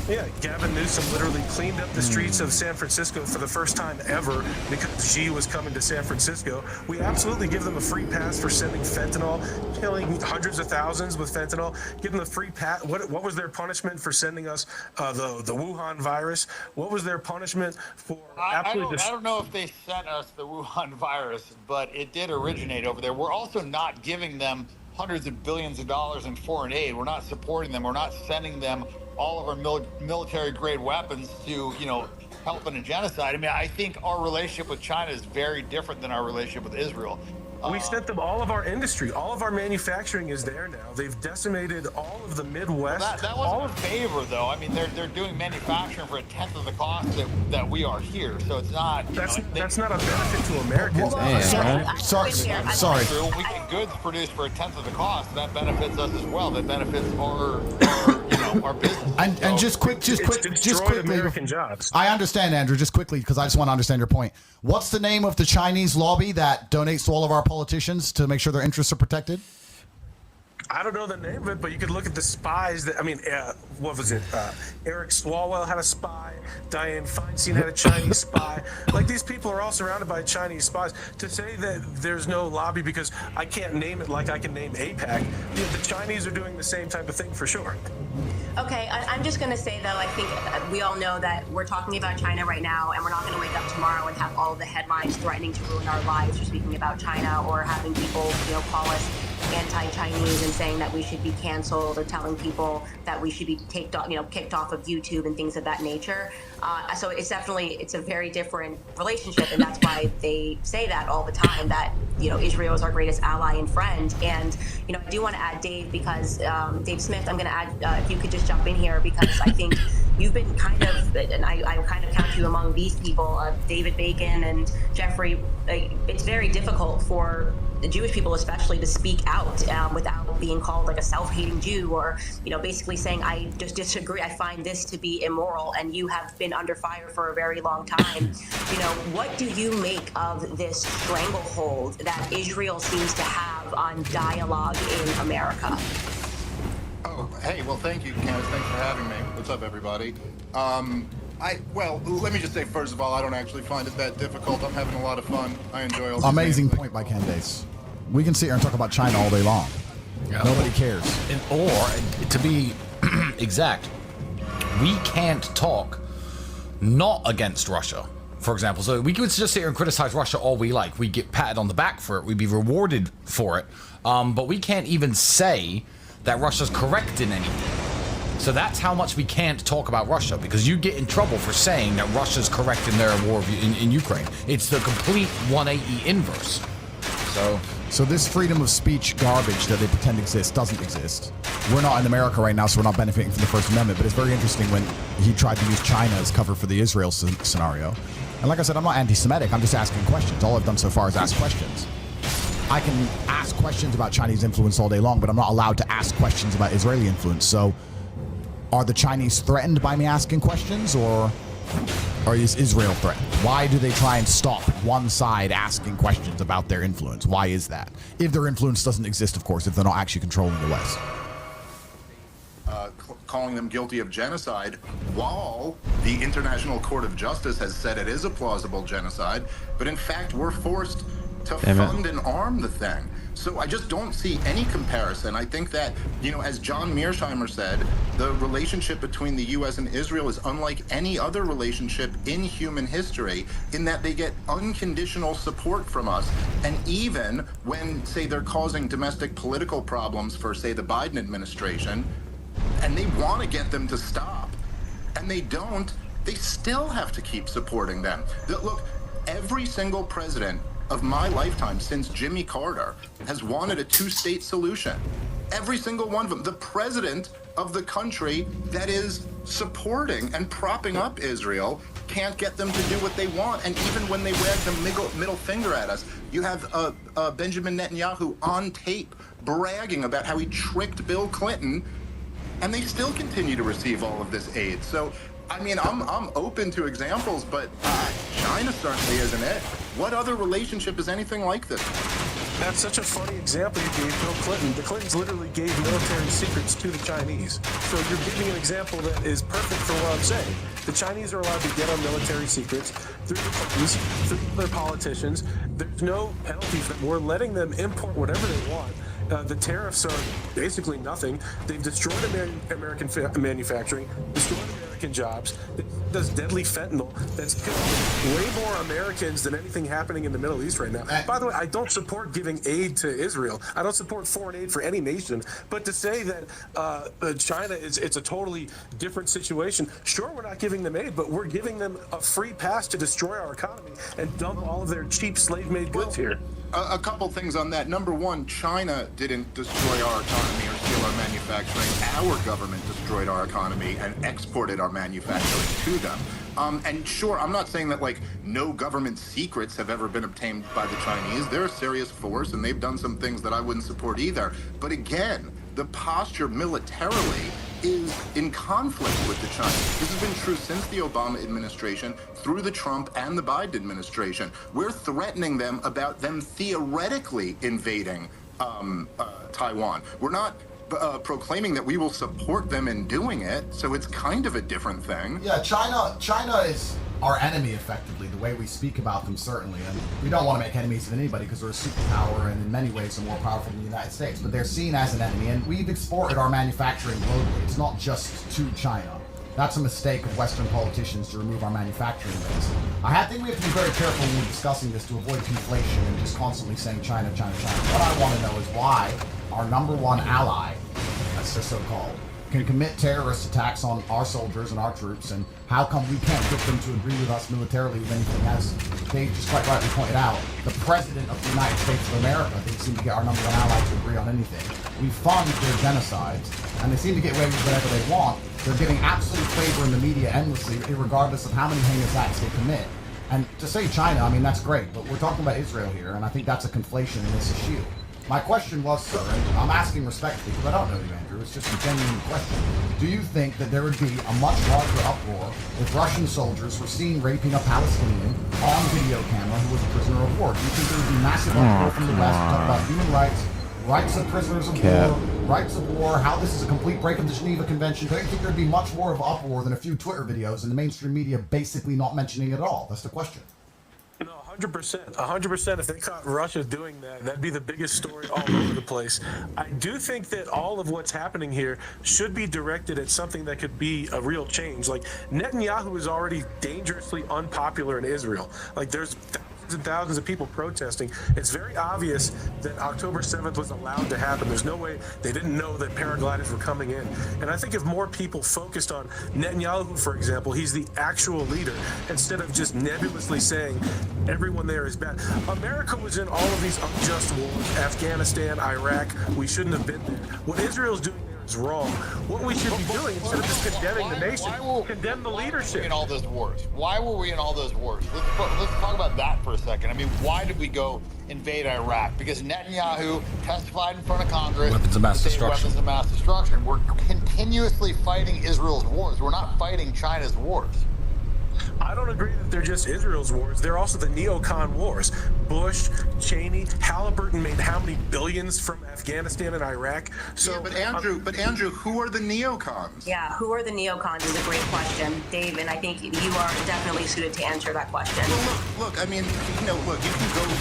Yeah, Gavin Newsom literally cleaned up the streets of San Francisco for the first time ever because Xi was coming to San Francisco. We absolutely give them a free pass for sending fentanyl, killing hundreds of thousands with fentanyl. Give them a free pass. What was their punishment for sending us the Wuhan virus? What was their punishment for I don't know if they sent us the Wuhan virus, but it did originate over there. We're also not giving them hundreds of billions of dollars in foreign aid. We're not supporting them. We're not sending them all of our military-grade weapons to, help in a genocide. I mean, I think our relationship with China is very different than our relationship with Israel. We sent them all of our industry. All of our manufacturing is there now. They've decimated all of the Midwest. That wasn't a favor, though. I mean, they're doing manufacturing for a tenth of the cost that we are here. So it's not. That's not a benefit to Americans. Sorry. When we get goods produced for a tenth of the cost, that benefits us as well. That benefits our business. And just quickly, American jobs. I understand, Andrew. Just quickly, because I just want to understand your point. What's the name of the Chinese lobby that donates to all of our politicians to make sure their interests are protected? I don't know the name of it, but you could look at the spies. What was it? Eric Swalwell had a spy. Dianne Feinstein had a Chinese spy. Like, these people are all surrounded by Chinese spies. To say that there's no lobby because I can't name it like I can name AIPAC, the Chinese are doing the same type of thing for sure. Okay, I'm just going to say, though, I think we all know that we're talking about China right now, and we're not going to wake up tomorrow and have all of the headlines threatening to ruin our lives for speaking about China, or having people, call us anti-Chinese and saying that we should be canceled, or telling people that we should be kicked off of YouTube and things of that nature. So it's a very different relationship, and that's why they say that all the time, that Israel is our greatest ally and friend. And I do want to add Dave, because Dave Smith, I'm going to add, if you could just jump in here, because I think you've been kind of, and I kind of count you among these people, David Bacon and Jeffrey. It's very difficult for the Jewish people especially to speak out without being called like a self-hating Jew, or basically saying, I just disagree, I find this to be immoral. And you have been under fire for a very long time. What do you make of this stranglehold that Israel seems to have on dialogue in America? Oh, hey, well, thank you, Candace. Thanks for having me. What's up, everybody? Let me just say, first of all, I don't actually find it that difficult. I'm having a lot of fun. I enjoy all this. Amazing point by Candace. We can sit here and talk about China all day long. Yeah. Nobody cares. Or, to be exact, we can't talk not against Russia, for example. So we could just sit here and criticize Russia all we like. We get patted on the back for it. We'd be rewarded for it. But we can't even say that Russia's correct in anything. So that's how much we can't talk about Russia, because you get in trouble for saying that Russia's correct in their war in Ukraine. It's the complete 180 inverse. So this freedom of speech garbage that they pretend exists doesn't exist. We're not in America right now, so we're not benefiting from the First Amendment, but it's very interesting when he tried to use China as cover for the Israel scenario. And like I said, I'm not anti-Semitic, I'm just asking questions. All I've done so far is ask questions. I can ask questions about Chinese influence all day long, but I'm not allowed to ask questions about Israeli influence. So are the Chinese threatened by me asking questions, or is Israel threatened? Why do they try and stop one side asking questions about their influence? Why is that? If their influence doesn't exist, of course, if they're not actually controlling the West. Calling them guilty of genocide, while the International Court of Justice has said it is a plausible genocide, but in fact we're forced to fund and arm the thing. So I just don't see any comparison. I think that, as John Mearsheimer said, the relationship between the U.S. and Israel is unlike any other relationship in human history, in that they get unconditional support from us. And even when, say, they're causing domestic political problems for, say, the Biden administration, and they want to get them to stop, and they don't, they still have to keep supporting them. Look, every single president of my lifetime since Jimmy Carter has wanted a two-state solution. Every single one of them. The president of the country that is supporting and propping up Israel can't get them to do what they want. And even when they wag the middle finger at us, you have Benjamin Netanyahu on tape bragging about how he tricked Bill Clinton, and they still continue to receive all of this aid. So, I mean, I'm open to examples, but China certainly isn't it. What other relationship is anything like this? That's such a funny example you gave Bill Clinton. The Clintons literally gave military secrets to the Chinese. So you're giving an example that is perfect for what I'm saying. The Chinese are allowed to get our military secrets through the Clintons, through their politicians. There's no penalties. We're letting them import whatever they want. The tariffs are basically nothing. They've destroyed American manufacturing, destroyed American jobs. There's deadly fentanyl that's killing way more Americans than anything happening in the Middle East right now. By the way, I don't support giving aid to Israel. I don't support foreign aid for any nation. But to say that China it's a totally different situation, sure, we're not giving them aid, but we're giving them a free pass to destroy our economy and dump all of their cheap slave-made goods here. A couple things on that. Number one, China didn't destroy our economy or steal our manufacturing. Our government destroyed our economy and exported our manufacturing to them. And sure, I'm not saying that like no government secrets have ever been obtained by the Chinese. They're a serious force and they've done some things that I wouldn't support either. But again, the posture militarily is in conflict with the Chinese. This has been true since the Obama administration, through the Trump and the Biden administration. We're threatening them about them theoretically invading Taiwan. We're not proclaiming that we will support them in doing it, so it's kind of a different thing. Yeah, China is our enemy, effectively, the way we speak about them, certainly. And we don't want to make enemies of anybody because they're a superpower and in many ways are more powerful than the United States. But they're seen as an enemy, and we've exported our manufacturing globally. It's not just to China. That's a mistake of Western politicians to remove our manufacturing base. I think we have to be very careful when we're discussing this to avoid conflation and just constantly saying China, China, China. What I want to know is why our number one ally, that's just so-called, can commit terrorist attacks on our soldiers and our troops, and how come we can't get them to agree with us militarily with anything? As Dave just quite rightly pointed out, the President of the United States of America, they seem to get our number one ally to agree on anything. We fund their genocides, and they seem to get away with whatever they want. They're getting absolute favor in the media endlessly, regardless of how many heinous acts they commit. And to say China, I mean, that's great, but we're talking about Israel here, and I think that's a conflation in this issue. My question was, sir, and I'm asking respectfully because I don't know you, Andrew, it's just a genuine question. Do you think that there would be a much larger uproar if Russian soldiers were seen raping a Palestinian on video camera who was a prisoner of war? Do you think there would be massive uproar from the West to talk about human rights, rights of prisoners of war, rights of war, how this is a complete break of the Geneva Convention? Do you think there would be much more of an uproar than a few Twitter videos and the mainstream media basically not mentioning it at all? That's the question. 100%. If they caught Russia doing that, that'd be the biggest story all over the place. I do think that all of what's happening here should be directed at something that could be a real change. Like, Netanyahu is already dangerously unpopular in Israel. Like, there's thousands and thousands of people protesting. It's very obvious that October 7th was allowed to happen. There's no way they didn't know that paragliders were coming in. And I think if more people focused on Netanyahu, for example, he's the actual leader, instead of just nebulously saying everyone there is bad. America was in all of these unjust wars, Afghanistan, Iraq. We shouldn't have been there. What Israel's doing there is wrong. What we should be doing, instead of just condemning the nation, condemn the leadership. In all those wars, why were we in all those wars? Let's talk about that for a second. I mean, why did we go invade Iraq? Because Netanyahu testified in front of Congress. Weapons of mass destruction. Weapons of mass destruction. We're continuously fighting Israel's wars. We're not fighting China's wars. I don't agree that they're just Israel's wars. They're also the neocon wars. Bush, Cheney, Halliburton made how many billions from Afghanistan and Iraq? So, yeah, but Andrew, who are the neocons? Yeah, who are the neocons is a great question, Dave, and I think you are definitely suited to answer that question. Well, look, I mean, you can go,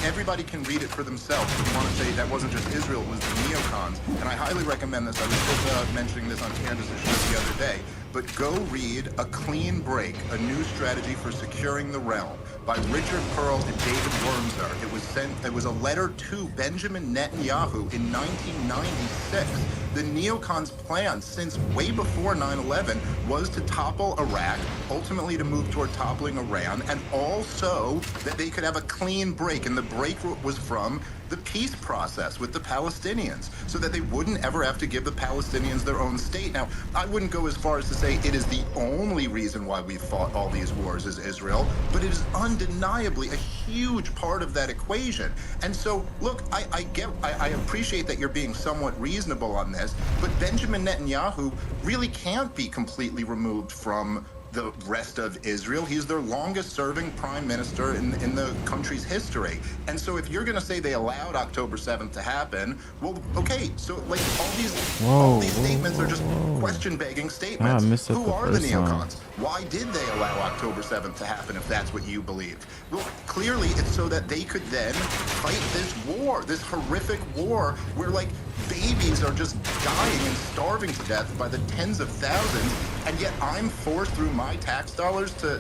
everybody can read it for themselves. If you want to say that wasn't just Israel, it was the neocons, and I highly recommend this. I was just mentioning this on Candace's show the other day. But go read A Clean Break, A New Strategy for Securing the Realm by Richard Pearl and David Wormser. It was a letter to Benjamin Netanyahu in 1996. The neocons' plan since way before 9/11 was to topple Iraq, ultimately to move toward toppling Iran, and also that they could have a clean break. And the break was from the peace process with the Palestinians, so that they wouldn't ever have to give the Palestinians their own state. Now, I wouldn't go as far as to say it is the only reason why we've fought all these wars is Israel, but it is undeniably a huge part of that equation. And so, look, I appreciate that you're being somewhat reasonable on this, but Benjamin Netanyahu really can't be completely removed from the rest of Israel. He's their longest serving prime minister in the country's history. And so if you're going to say they allowed October 7th to happen, well, okay, so like all these statements are just question-begging statements. Who are the neocons? Why did they allow October 7th to happen if that's what you believe? Well, clearly it's so that they could then fight this war, this horrific war where like babies are just dying and starving to death by the tens of thousands, and yet I'm forced through my tax dollars to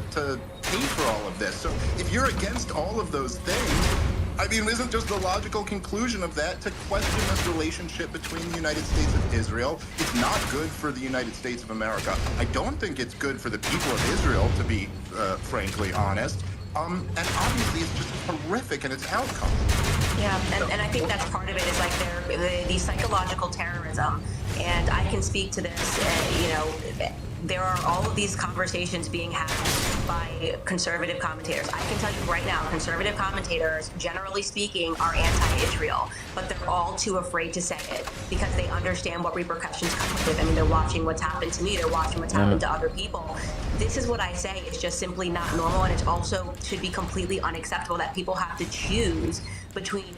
pay for all of this. So if you're against all of those things, I mean, isn't just the logical conclusion of that to question this relationship between the United States and Israel? It's not good for the United States of America. I don't think it's good for the people of Israel, to be frankly honest. And obviously it's just horrific in its outcome. Yeah, and I think that's part of it is like the psychological terrorism. And I can speak to this, there are all of these conversations being had by conservative commentators. I can tell you right now, conservative commentators, generally speaking, are anti-Israel, but they're all too afraid to say it because they understand what repercussions come with it. I mean, they're watching what's happened to me, they're watching what's happened to other people. This is what I say, it's just simply not normal, and it also should be completely unacceptable that people have to choose between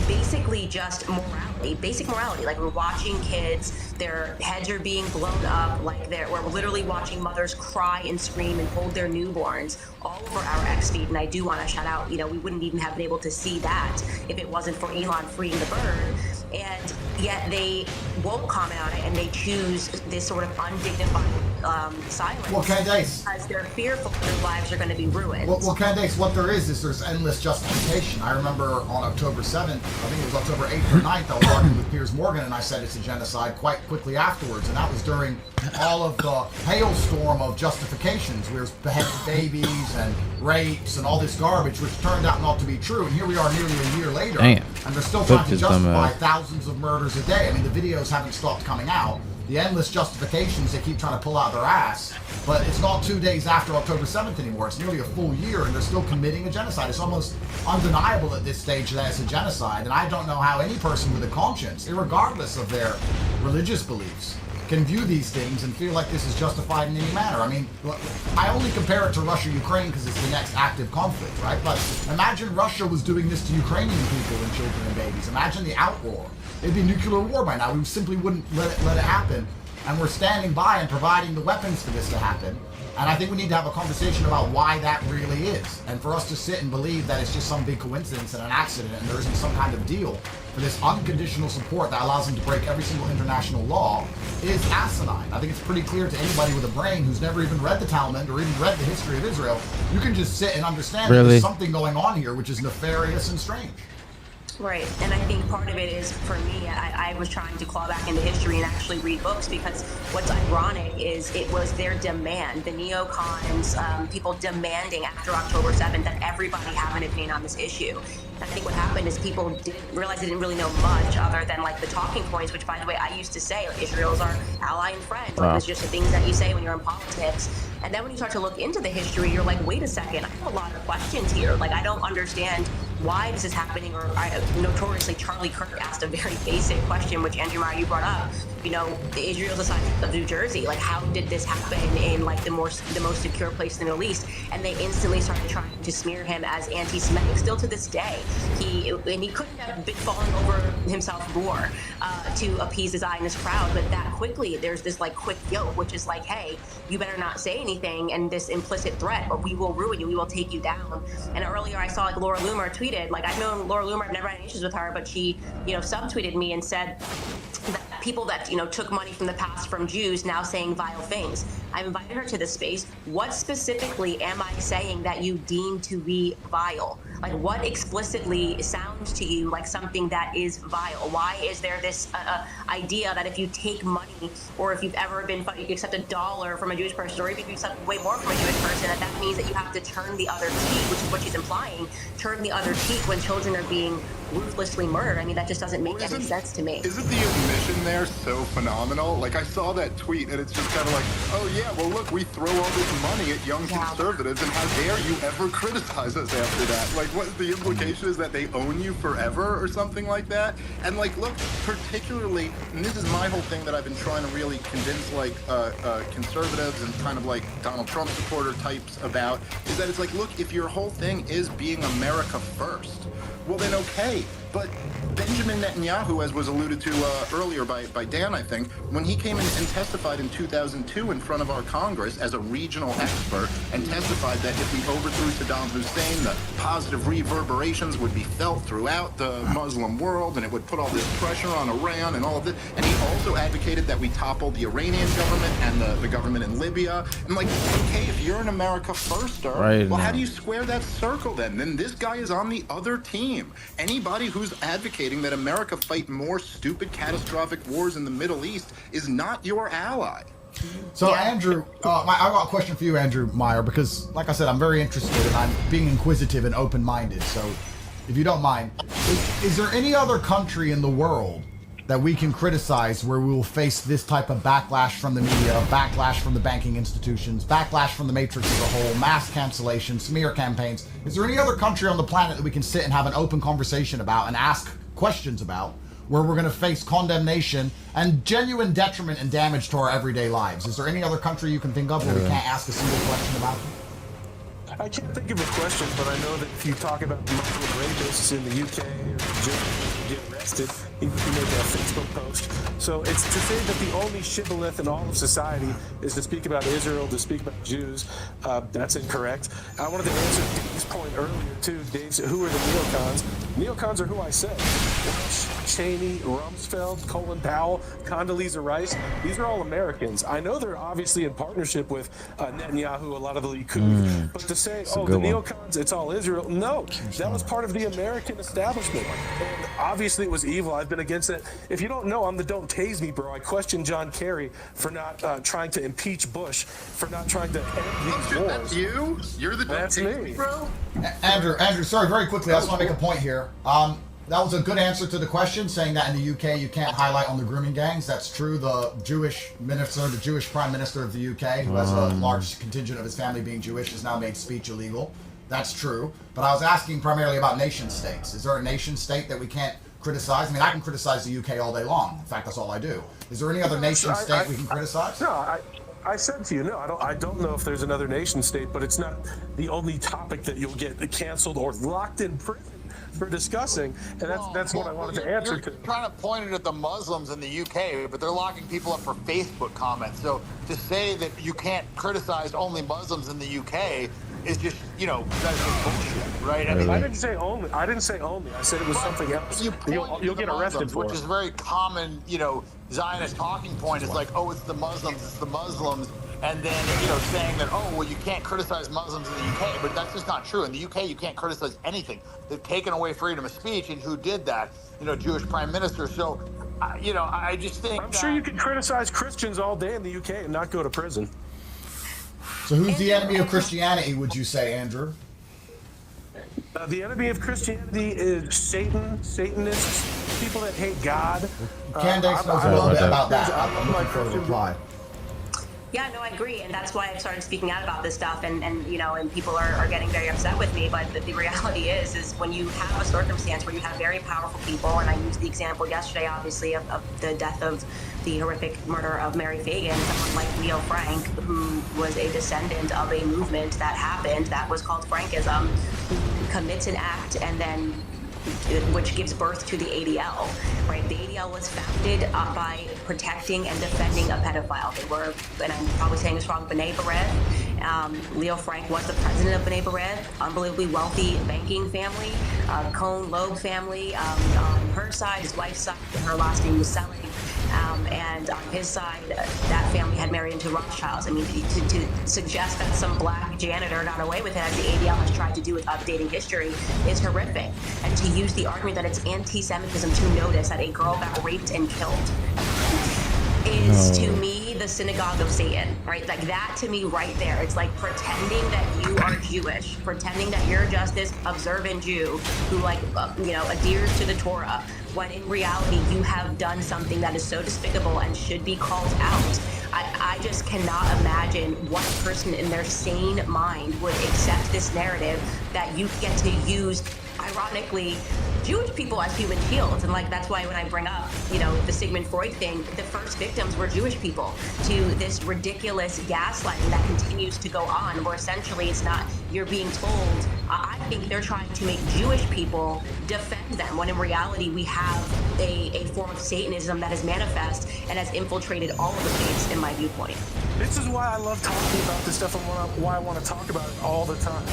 basically just morality, basic morality. Like, we're watching kids, their heads are being blown up, like we're literally watching mothers cry and scream and hold their newborns all over our X feed. And I do want to shout out, we wouldn't even have been able to see that if it wasn't for Elon freeing the bird. And yet they won't comment on it, and they choose this sort of undignified silence. Well, Candace, because they're fearful their lives are going to be ruined. Well, Candace, what there is there's endless justification. I remember on October 7th, I think it was October 8th or 9th, I was arguing with Piers Morgan, and I said it's a genocide quite quickly afterwards, and that was during all of the hailstorm of justifications. We were beheading babies and rapes and all this garbage, which turned out not to be true, and here we are nearly a year later, and they're still trying to justify thousands of murders a day. I mean, the videos haven't stopped coming out. The endless justifications they keep trying to pull out their ass, but it's not 2 days after October 7th anymore. It's nearly a full year, and they're still committing a genocide. It's almost undeniable at this stage that it's a genocide, and I don't know how any person with a conscience, regardless of their religious beliefs, can view these things and feel like this is justified in any manner. I mean, I only compare it to Russia-Ukraine because it's the next active conflict, right? But imagine Russia was doing this to Ukrainian people and children and babies. Imagine the outroar. It'd be nuclear war by now. We simply wouldn't let it happen. And we're standing by and providing the weapons for this to happen. And I think we need to have a conversation about why that really is. And for us to sit and believe that it's just some big coincidence and an accident and there isn't some kind of deal for this unconditional support that allows them to break every single international law is asinine. I think it's pretty clear to anybody with a brain who's never even read the Talmud or even read the history of Israel. You can just sit and understand that there's something going on here which is nefarious and strange. Right, and I think part of it is, for me, I was trying to claw back into history and actually read books, because what's ironic is it was their demand, the neocons, people demanding after October 7th that everybody have an opinion on this issue. I think what happened is people didn't realize they didn't really know much other than like the talking points, which, by the way, I used to say, like, Israel's our ally and friend. Like, it's just the things that you say when you're in politics. And then when you start to look into the history, you're like, wait a second, I have a lot of questions here. Like, I don't understand why this is happening. Or notoriously, Charlie Kirk asked a very basic question, which Andrew Meyer, you brought up. Israel's the size of New Jersey. Like, how did this happen in like the most secure place in the Middle East? And they instantly started trying to smear him as anti-Semitic. Still to this day, he couldn't have been falling over himself more to appease his eye and his crowd. But that quickly, there's this like quick yoke, which is like, hey, you better not say anything, and this implicit threat, or we will ruin you. We will take you down. And earlier, I saw like Laura Loomer tweeted. Like, I've known Laura Loomer. I've never had any issues with her, but she, subtweeted me and said that people that took money from the past from Jews now saying vile things. I've invited her to this space. What specifically am I saying that you deem to be vile? Like, what explicitly sounds to you like something that is vile? Why is there this idea that if you take money, or if you've ever been funny, you can accept $1 from a Jewish person, or if you accept way more from a Jewish person, that means that you have to turn the other cheek, which is what she's implying, turn the other cheek when children are being ruthlessly murdered? I mean, that just doesn't make any sense to me. Isn't the admission there there so phenomenal. Like, I saw that tweet, and it's just kind of like, oh yeah, well look, we throw all this money at young conservatives, and how dare you ever criticize us after that? Like, what the implication is that they own you forever or something like that? And like, look, particularly, and this is my whole thing that I've been trying to really convince like conservatives and kind of like Donald Trump supporter types about, is that it's like, look, if your whole thing is being America first, well then okay. But Benjamin Netanyahu, as was alluded to earlier by Dan, I think, when he came in and testified in 2002 in front of our Congress as a regional expert and testified that if we overthrew Saddam Hussein, the positive reverberations would be felt throughout the Muslim world, and it would put all this pressure on Iran and all of this. And he also advocated that we topple the Iranian government and the government in Libya. And like, okay, if you're an America firster, well, how do you square that circle then? Then this guy is on the other team. Anybody who's advocating that America fight more stupid, catastrophic wars in the Middle East is not your ally. So, Andrew, I got a question for you, Andrew Meyer, because, like I said, I'm very interested and I'm being inquisitive and open-minded. So, if you don't mind, is there any other country in the world that we can criticize where we will face this type of backlash from the media, backlash from the banking institutions, backlash from the matrix as a whole, mass cancellation, smear campaigns? Is there any other country on the planet that we can sit and have an open conversation about and ask questions about, where we're going to face condemnation and genuine detriment and damage to our everyday lives? Is there any other country you can think of where we can't ask a single question about? I can't think of a question, but I know that if you talk about Muslim rapists in the UK or Germany get arrested, you make a Facebook post. So it's to say that the only shibboleth in all of society is to speak about Israel, to speak about Jews. That's incorrect. I wanted to answer Dave's point earlier too. Dave said, who are the neocons? Neocons are who I said. Bush, Cheney, Rumsfeld, Colin Powell, Condoleezza Rice. These are all Americans. I know they're obviously in partnership with Netanyahu, a lot of the Likud, but to say, oh, the neocons, it's all Israel. No, that was part of the American establishment. And obviously it was evil. I've been against it. If you don't know, I'm the don't tase me, bro. I question John Kerry for not trying to impeach Bush, for not trying to end these wars. That's you? You're the don't tase me, bro? Andrew, sorry, very quickly, I just want to make a point here. That was a good answer to the question, saying that in the UK you can't highlight on the grooming gangs. That's true. The Jewish minister, the Jewish Prime Minister of the UK, who has a large contingent of his family being Jewish, has now made speech illegal. That's true. But I was asking primarily about nation states. Is there a nation state that we can't criticize? I mean, I can criticize the UK all day long. In fact, that's all I do. Is there any other nation state we can criticize? No, I said to you, no, I don't know if there's another nation state, but it's not the only topic that you'll get canceled or locked in prison for discussing, and that's what I wanted to answer to. You're trying to point it at the Muslims in the UK, but they're locking people up for Facebook comments. So to say that you can't criticize only Muslims in the UK is just, that's just bullshit, right? I mean, I didn't say only. I said it was something else. You'll get arrested for it. Which is a very common, Zionist talking point. Is like, oh, it's the Muslims. And then, saying that, oh, well, you can't criticize Muslims in the UK, but that's just not true. In the UK, you can't criticize anything. They've taken away freedom of speech, and who did that? Jewish Prime Minister. So, I just think I'm sure you can criticize Christians all day in the UK and not go to prison. So who's the enemy of Christianity, would you say, Andrew? The enemy of Christianity is Satan, Satanists, people that hate God. Candace knows a little bit about that. I'm looking for a reply. Yeah, no, I agree, and that's why I've started speaking out about this stuff, and people are getting very upset with me. But the reality is when you have a circumstance where you have very powerful people, and I used the example yesterday, obviously, of the death of the horrific murder of Mary Fagan, someone like Leo Frank, who was a descendant of a movement that happened that was called Frankism, who commits an act and then which gives birth to the ADL, right? The ADL was founded by protecting and defending a pedophile. They were, and I'm probably saying this wrong, B'nai B'rith. Leo Frank was the president of B'nai B'rith, unbelievably wealthy banking family, Cohn Loeb family. On her side, his wife's side, her last name was Selling. And on his side, that family had married into Rothschilds. I mean, to suggest that some black janitor got away with it, as the ADL has tried to do with updating history, is horrific. And to use the argument that it's anti-Semitism to notice that a girl got raped and killed is, to me, the the synagogue of Satan, right? Like that to me right there. It's like pretending that you are Jewish, pretending that you're just this observant Jew who like, adheres to the Torah, when in reality you have done something that is so despicable and should be called out. I just cannot imagine what person in their sane mind would accept this narrative that you get to use, ironically, Jewish people as human shields. And like that's why when I bring up, the Sigmund Freud thing, the first victims were Jewish people to this ridiculous gaslighting that continues to go on, where essentially it's not you're being told. I think they're trying to make Jewish people defend them, when in reality we have a form of Satanism that is manifest and has infiltrated all of the faiths, in my viewpoint. This is why I love talking about this stuff and why I want to talk about it all the time.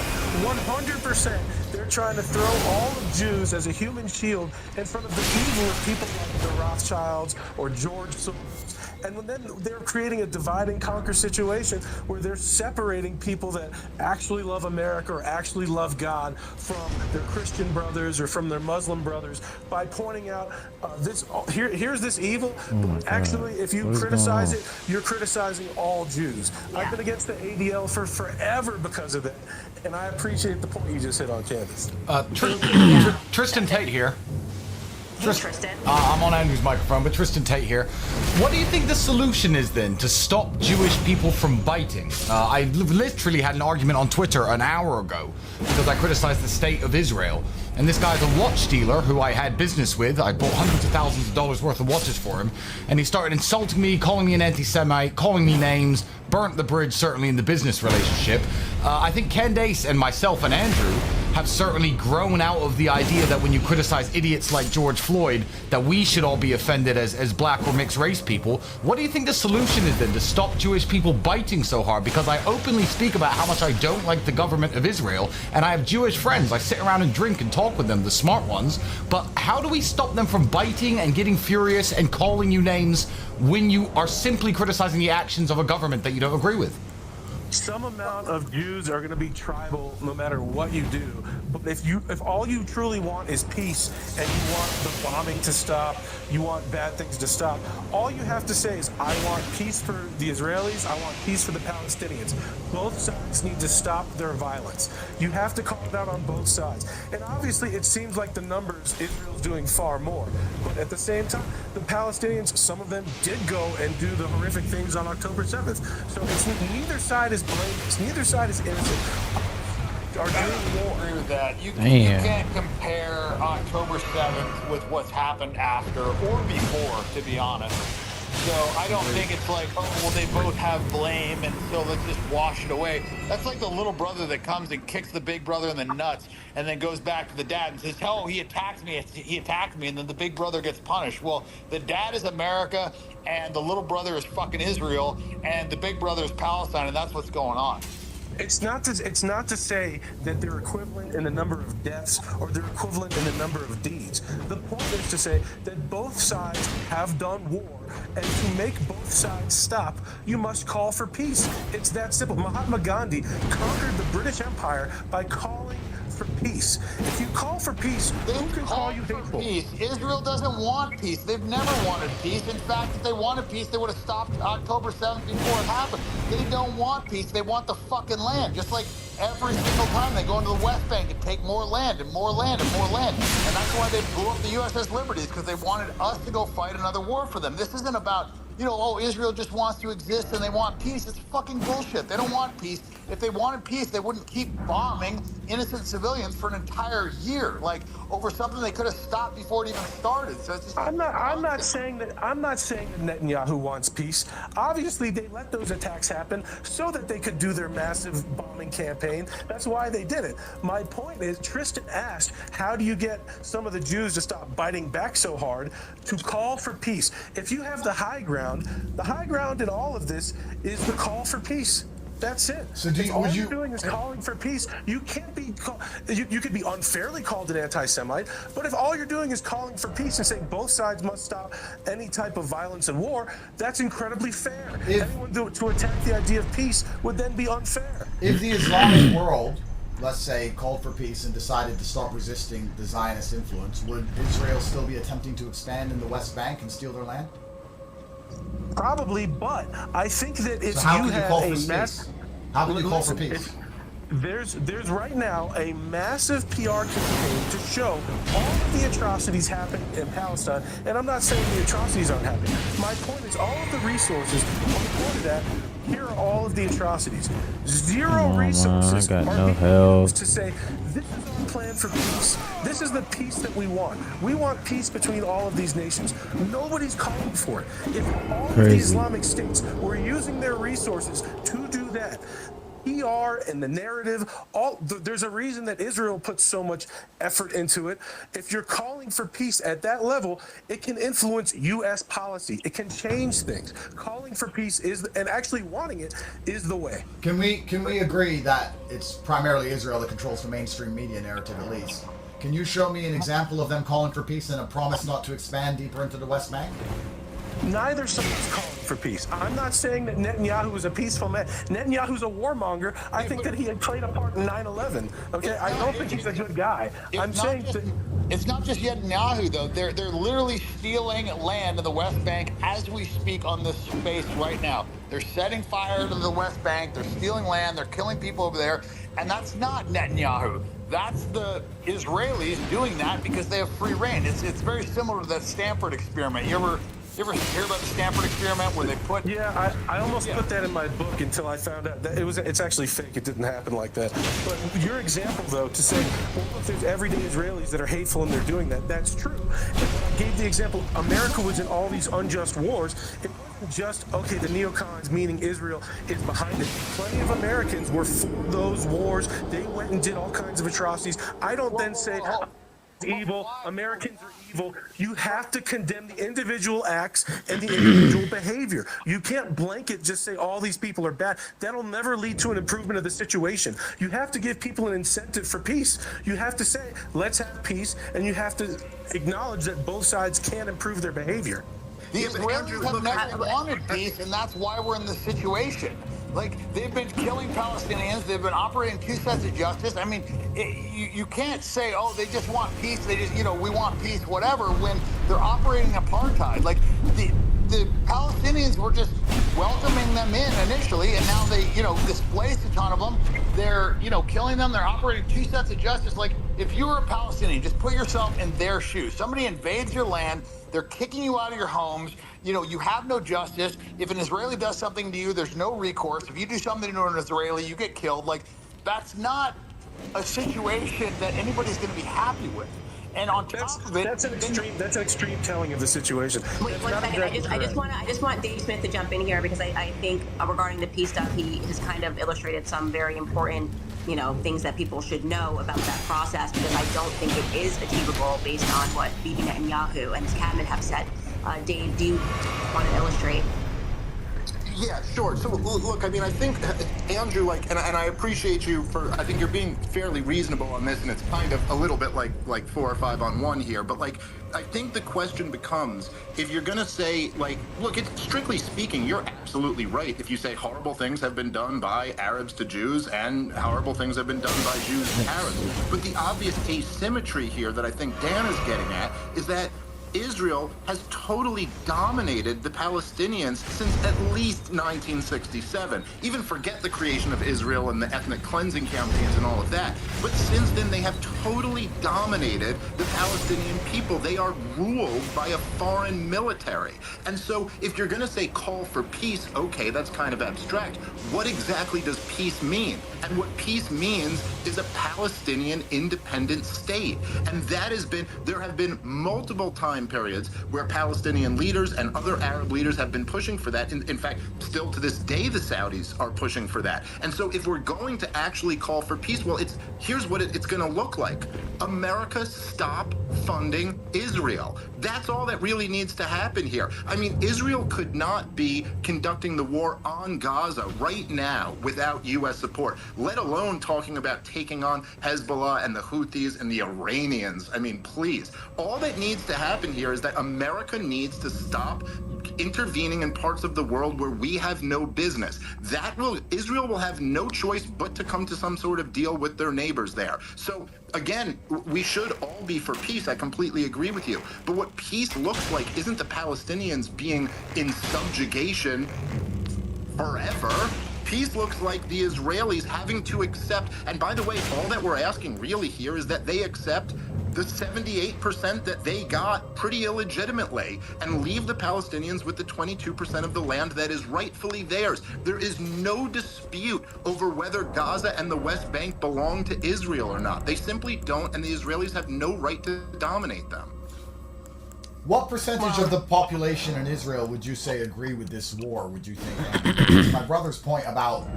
100%, they're trying to throw all of Jews as a human shield in front of the evil of people like the Rothschilds or George Soros. And then they're creating a divide and conquer situation where they're separating people that actually love America or actually love God from their Christian brothers or from their Muslim brothers by pointing out here's this evil. Actually, if you criticize it, you're criticizing all Jews. Yeah. I've been against the ADL for forever because of that, and I appreciate the point you just hit on, Candace. Tristan Tate here. Tristan. I'm on Andrew's microphone, but Tristan Tate here. What do you think the solution is then to stop Jewish people from biting? I literally had an argument on Twitter an hour ago because I criticized the state of Israel. And this guy's a watch dealer who I had business with. I bought hundreds of thousands of dollars worth of watches for him. And he started insulting me, calling me an anti-Semite, calling me names, burnt the bridge, certainly in the business relationship. I think Candace and myself and Andrew have certainly grown out of the idea that when you criticize idiots like George Floyd, that we should all be offended as black or mixed race people. What do you think the solution is then to stop Jewish people biting so hard? Because I openly speak about how much I don't like the government of Israel, and I have Jewish friends. I sit around and drink and talk with them, the smart ones. But how do we stop them from biting and getting furious and calling you names when you are simply criticizing the actions of a government that you don't agree with? Some amount of Jews are going to be tribal no matter what you do. But if all you truly want is peace and you want the bombing to stop, you want bad things to stop, all you have to say is, I want peace for the Israelis, I want peace for the Palestinians. Both sides need to stop their violence. You have to call it out on both sides. And obviously it seems like the numbers, Israel's doing far more. But at the same time, the Palestinians, some of them did go and do the horrific things on October 7th. So it's neither side is blameless. Neither side is innocent. I don't agree with that. You can't compare October 7th with what's happened after or before, to be honest. So I don't think it's like, oh, well, they both have blame, and so let's just wash it away. That's like the little brother that comes and kicks the big brother in the nuts and then goes back to the dad and says, oh, he attacked me, and then the big brother gets punished. Well, the dad is America, and the little brother is fucking Israel, and the big brother is Palestine, and that's what's going on. It's not to say that they're equivalent in the number of deaths or they're equivalent in the number of deeds. The point is to say that both sides have done war, and to make both sides stop, you must call for peace. It's that simple. Mahatma Gandhi conquered the British Empire by calling for peace. If you call for peace, who can call you hateful? Peace. Israel doesn't want peace. They've never wanted peace. In fact, if they wanted peace, they would have stopped October 7th before it happened. They don't want peace. They want the fucking land. Just like every single time they go into the West Bank and take more land and more land and more land. And that's why they blew up the USS Liberties, because they wanted us to go fight another war for them. This isn't about, oh, Israel just wants to exist and they want peace. It's fucking bullshit. They don't want peace. If they wanted peace, they wouldn't keep bombing innocent civilians for an entire year, like over something they could have stopped before it even started. So it's just I'm not saying that Netanyahu wants peace. Obviously, they let those attacks happen so that they could do their massive bombing campaign. That's why they did it. My point is, Tristan asked, how do you get some of the Jews to stop biting back so hard to call for peace? If you have the high ground in all of this is the call for peace. That's it. So all you're doing is calling for peace. You can't be. You could be unfairly called an anti-Semite, but if all you're doing is calling for peace and saying both sides must stop any type of violence and war, that's incredibly fair. Anyone to attack the idea of peace would then be unfair. If the Islamic world, let's say, called for peace and decided to stop resisting the Zionist influence, would Israel still be attempting to expand in the West Bank and steal their land? Probably, but I think that if So how you can you have call a for mass, peace? How can you call for listen, peace? there's right now a massive PR campaign to show all of the atrocities happening in Palestine, and I'm not saying the atrocities aren't happening. My point is all of the resources are pointed at. Here are all of the atrocities. Zero resources man, I got are no being health. used to say this is our plan for peace. This is the peace that we want. We want peace between all of these nations. Nobody's calling for it. If all of the Islamic states were using their resources to do that, PR and the narrative, there's a reason that Israel puts so much effort into it. If you're calling for peace at that level, it can influence U.S. policy. It can change things. Calling for peace and actually wanting it is the way. Can we agree that it's primarily Israel that controls the mainstream media narrative, at least? Can you show me an example of them calling for peace and a promise not to expand deeper into the West Bank? Neither side is calling for peace. I'm not saying that Netanyahu is a peaceful man. Netanyahu's a warmonger. I think that he had played a part in 9/11. Okay, I don't think he's a good guy. I'm saying that it's not just Netanyahu though. They're literally stealing land in the West Bank as we speak on this space right now. They're setting fire to the West Bank. They're stealing land. They're killing people over there, and that's not Netanyahu. That's the Israelis doing that because they have free reign. It's very similar to that Stanford experiment. You ever hear about the Stanford experiment where they put? Yeah, I almost put that in my book until I found out that it's actually fake. It didn't happen like that. But your example, though, to say, well, look, there's everyday Israelis that are hateful and they're doing that. That's true. And I gave the example. America was in all these unjust wars. It wasn't just okay. The neocons, meaning Israel, is behind it. Plenty of Americans were for those wars. They went and did all kinds of atrocities. I don't then say evil, Americans are evil. You have to condemn the individual acts and the individual behavior. You can't blanket just say all these people are bad. That'll never lead to an improvement of the situation. You have to give people an incentive for peace. You have to say, let's have peace, and you have to acknowledge that both sides can improve their behavior. The Israelis have never wanted peace, and that's why we're in this situation. Like, they've been killing Palestinians. They've been operating two sets of justice. I mean, you can't say, oh, they just want peace. They just, we want peace, whatever, when they're operating apartheid. Like, the Palestinians were just welcoming them in initially, and now they, displaced a ton of them. They're, killing them. They're operating two sets of justice. Like, if you were a Palestinian, just put yourself in their shoes. Somebody invades your land. They're kicking you out of your homes. You have no justice. If an Israeli does something to you, there's no recourse. If you do something to an Israeli, you get killed. Like, that's not a situation that anybody's going to be happy with. And on top of it, that's an extreme telling of the situation. Wait, one second. I just want Dave Smith to jump in here because I think regarding the peace stuff, he has kind of illustrated some very important, things that people should know about that process, because I don't think it is achievable based on what Bibi Netanyahu and his cabinet have said. Dave, do you want to illustrate? Yeah, sure. So look, I mean, I think Andrew, and I appreciate you for, I think you're being fairly reasonable on this, and it's kind of a little bit like 4 or 5 on 1 here, but I think the question becomes, if you're going to say, look, it's strictly speaking, you're absolutely right. If you say horrible things have been done by Arabs to Jews and horrible things have been done by Jews to Arabs. But the obvious asymmetry here that I think Dan is getting at is that Israel has totally dominated the Palestinians since at least 1967. Even forget the creation of Israel and the ethnic cleansing campaigns and all of that. But since then, they have totally dominated the Palestinian people. They are ruled by a foreign military. And so if you're going to say call for peace, okay, that's kind of abstract. What exactly does peace mean? And what peace means is a Palestinian independent state. And that has been, there have been multiple time periods where Palestinian leaders and other Arab leaders have been pushing for that. In fact, still to this day, the Saudis are pushing for that. And so if we're going to actually call for peace, well, here's what it's going to look like. America, stop funding Israel. That's all that really needs to happen here. I mean, Israel could not be conducting the war on Gaza right now without U.S. support, let alone talking about taking on Hezbollah and the Houthis and the Iranians. I mean, please. All that needs to happen here is that America needs to stop intervening in parts of the world where we have no business. Israel will have no choice but to come to some sort of deal with their neighbors there. So again, we should all be for peace. I completely agree with you. But what peace looks like isn't the Palestinians being in subjugation forever. Peace looks like the Israelis having to accept, and by the way, all that we're asking really here is that they accept the 78% that they got pretty illegitimately and leave the Palestinians with the 22% of the land that is rightfully theirs. There is no dispute over whether Gaza and the West Bank belong to Israel or not. They simply don't, and the Israelis have no right to dominate them. What percentage of the population in Israel would you say agree with this war, would you think? My brother's point about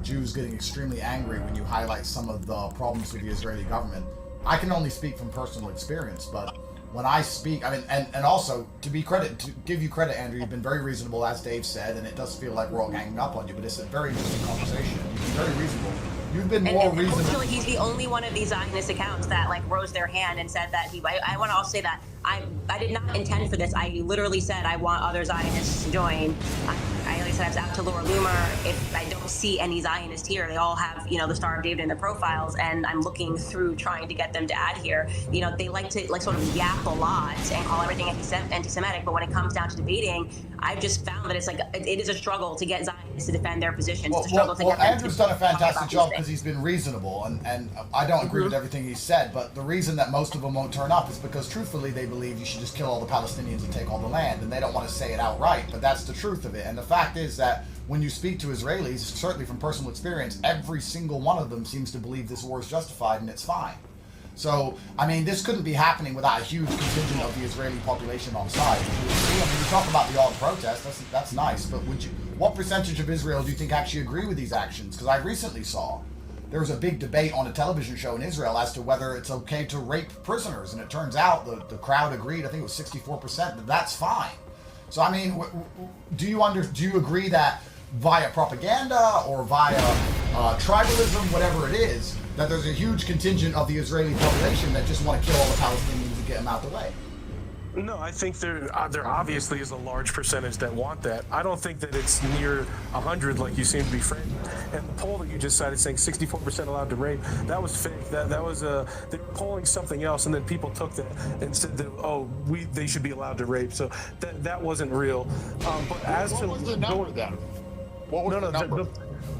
Jews getting extremely angry when you highlight some of the problems with the Israeli government, I can only speak from personal experience, but when I speak, I mean, and also, to give you credit, Andrew, you've been very reasonable, as Dave said, and it does feel like we're all ganging up on you, but it's a very interesting conversation. You've been very reasonable. You've been more reasonable. Unfortunately, he's the only one of these Zionist accounts that like rose their hand and said that I want to also say that I did not intend for this. I literally said I want other Zionists to join. I always said I was out to Laura Loomer. If I don't see any Zionists here, they all have, the Star of David in their profiles, and I'm looking through trying to get them to add here. They like to sort of yap a lot and call everything anti-Semitic, but when it comes down to debating, I've just found that it is a struggle to get Zionists to defend their positions. It's a struggle to get them Andrew's done a fantastic job because he's been reasonable, and I don't agree with everything he said, but the reason that most of them won't turn up is because truthfully they believe you should just kill all the Palestinians and take all the land, and they don't want to say it outright, but that's the truth of it. And the fact is that when you speak to Israelis, certainly from personal experience, every single one of them seems to believe this war is justified and it's fine. So, I mean, this couldn't be happening without a huge contingent of the Israeli population on side. You talk about the odd protest, that's nice, but what percentage of Israel do you think actually agree with these actions? Because I recently saw there was a big debate on a television show in Israel as to whether it's okay to rape prisoners, and it turns out the crowd agreed, I think it was 64%, that that's fine. So, I mean, do you agree that via propaganda or via tribalism, whatever it is, that there's a huge contingent of the Israeli population that just want to kill all the Palestinians and get them out the way? No, I think there obviously is a large percentage that want that. I don't think that it's near 100 like you seem to be framing. And the poll that you just cited saying 64% allowed to rape, that was fake. That was they were polling something else, and then people took that and said that they should be allowed to rape. So that wasn't real. But as what was the number then? What was the number?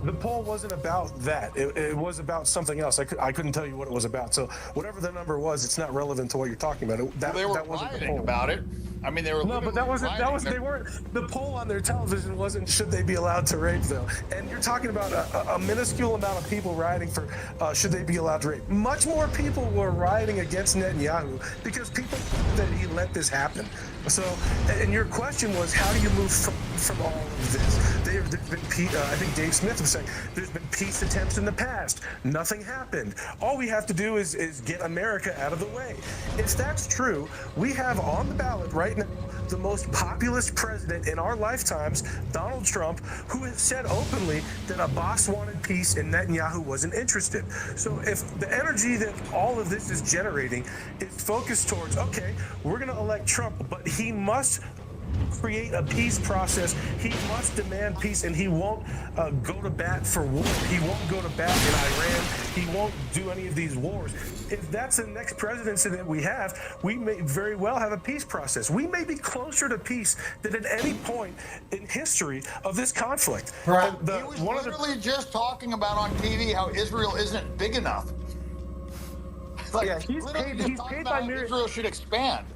The poll wasn't about that. It was about something else. I couldn't tell you what it was about. So whatever the number was, it's not relevant to what you're talking about. They were that wasn't the rioting poll. about it. I mean, they were. No, but that wasn't. They weren't. The poll on their television wasn't should they be allowed to rape though. And you're talking about a minuscule amount of people rioting for should they be allowed to rape. Much more people were rioting against Netanyahu because people thought that he let this happen. So, and your question was, how do you move from all of this? There's been, I think Dave Smith was saying, there's been peace attempts in the past. Nothing happened. All we have to do is get America out of the way. If that's true, we have on the ballot right now the most populist president in our lifetimes, Donald Trump, who has said openly that Abbas wanted peace and Netanyahu wasn't interested. So if the energy that all of this is generating is focused towards, okay, we're going to elect Trump, but he must create a peace process. He must demand peace, and he won't go to bat for war. He won't go to bat in Iran. He won't do any of these wars. If that's the next presidency that we have, we may very well have a peace process. We may be closer to peace than at any point in history of this conflict. Right. He was literally just talking about on TV how Israel isn't big enough. He's paid by Miriam. Israel should expand.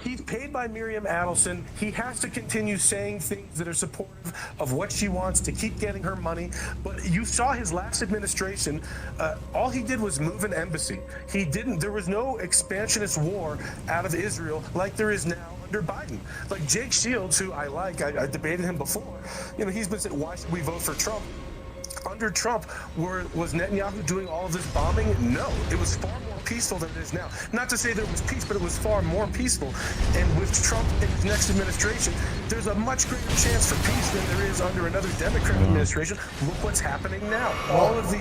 He's paid by Miriam Adelson. He has to continue saying things that are supportive of what she wants to keep getting her money. But you saw his last administration, all he did was move an embassy. There was no expansionist war out of Israel like there is now under Biden. Like Jake Shields, who I debated him before, he's been saying, why should we vote for Trump? Under Trump, was Netanyahu doing all of this bombing? No, it was far more peaceful than it is now. Not to say there was peace, but it was far more peaceful. And with Trump in his next administration, there's a much greater chance for peace than there is under another Democrat administration. Look what's happening now. All of the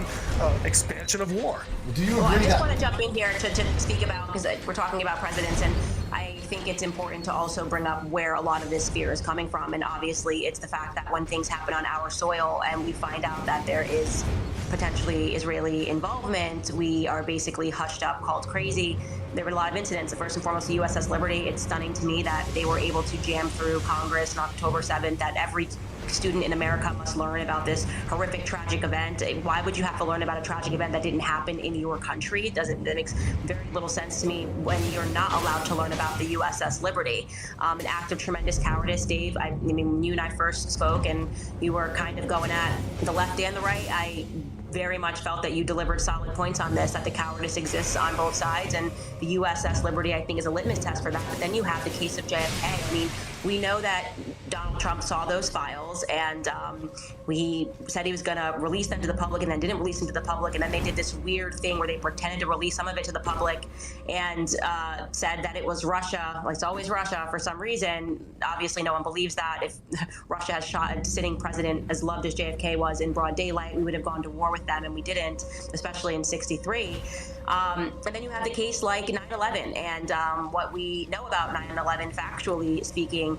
expansion of war. Do you agree I just want to jump in here to speak about, because we're talking about presidents, and I think it's important to also bring up where a lot of this fear is coming from. And obviously, it's the fact that when things happen on our soil and we find out that there is potentially Israeli involvement, we are basically hushed up, called crazy. There were a lot of incidents. First and foremost, the USS Liberty. It's stunning to me that they were able to jam through Congress on October 7th, that every student in America must learn about this horrific, tragic event. Why would you have to learn about a tragic event that didn't happen in your country? That makes very little sense to me when you're not allowed to learn about the USS Liberty. An act of tremendous cowardice, Dave. I mean, you and I first spoke, and you were kind of going at the left and the right. I very much felt that you delivered solid points on this, that the cowardice exists on both sides, and the USS Liberty, I think, is a litmus test for that. But then you have the case of JFK. I mean, we know that Donald Trump saw those files, and he said he was going to release them to the public, and then didn't release them to the public, and then they did this weird thing where they pretended to release some of it to the public and said that it was Russia. Well, it's always Russia for some reason. Obviously, no one believes that. If Russia has shot a sitting president as loved as JFK was in broad daylight, we would have gone to war with them, and we didn't, especially in '63. And then you have the case like 9/11, and what we know about 9/11, factually speaking,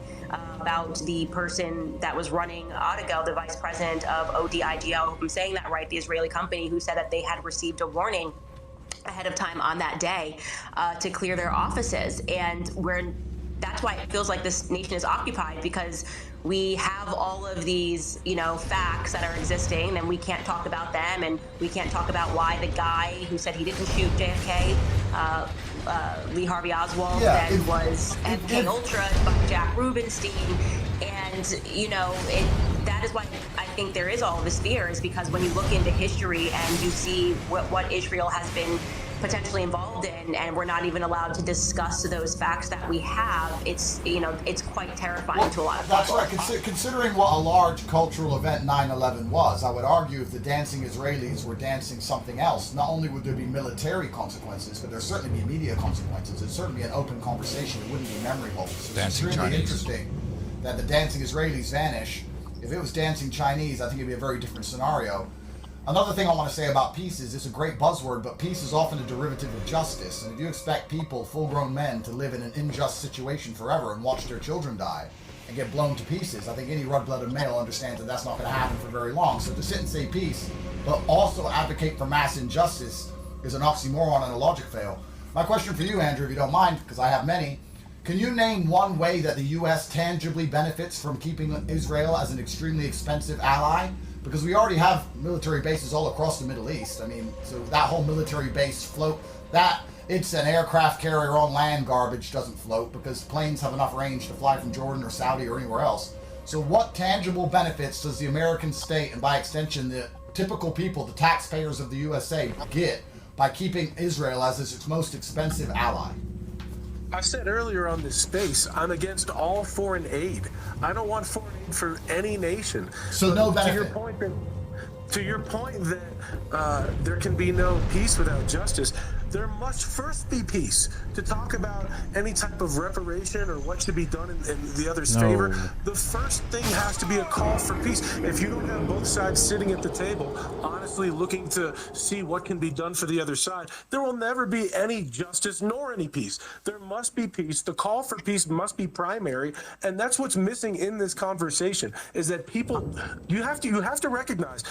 about the person that was running Audigo, the vice president of ODIGO, I hope I'm saying that right, the Israeli company, who said that they had received a warning ahead of time on that day to clear their offices. And that's why it feels like this nation is occupied, because we have all of these, facts that are existing, and we can't talk about them, and we can't talk about why the guy who said he didn't shoot JFK, Lee Harvey Oswald, then was MK Ultra by Jack Rubenstein, and that is why I think there is all of this fear, is because when you look into history and you see what Israel has been potentially involved in, and we're not even allowed to discuss those facts that we have, it's quite terrifying to a lot of people. That's right. Considering what a large cultural event 9/11 was, I would argue if the dancing Israelis were dancing something else, not only would there be military consequences, but there'd certainly be media consequences. It'd certainly be an open conversation. It wouldn't be memory holes. So it's really interesting that the dancing Israelis vanish. If it was dancing Chinese, I think it'd be a very different scenario. Another thing I want to say about peace is it's a great buzzword, but peace is often a derivative of justice. And if you expect people, full-grown men, to live in an unjust situation forever and watch their children die and get blown to pieces, I think any red-blooded male understands that that's not going to happen for very long. So to sit and say peace, but also advocate for mass injustice, is an oxymoron and a logic fail. My question for you, Andrew, if you don't mind, because I have many, can you name one way that the U.S. tangibly benefits from keeping Israel as an extremely expensive ally? Because we already have military bases all across the Middle East. I mean, so that whole military base it's an aircraft carrier on land garbage doesn't float, because planes have enough range to fly from Jordan or Saudi or anywhere else. So what tangible benefits does the American state, and by extension the typical people, the taxpayers of the USA, get by keeping Israel as its most expensive ally? I said earlier on this space, I'm against all foreign aid. I don't want foreign aid for any nation. So no benefit. To your point that there can be no peace without justice, there must first be peace. To talk about any type of reparation or what should be done in the other's favor, the first thing has to be a call for peace. If you don't have both sides sitting at the table, honestly looking to see what can be done for the other side, there will never be any justice nor any peace. There must be peace. The call for peace must be primary, and that's what's missing in this conversation, is that people, you have to recognize,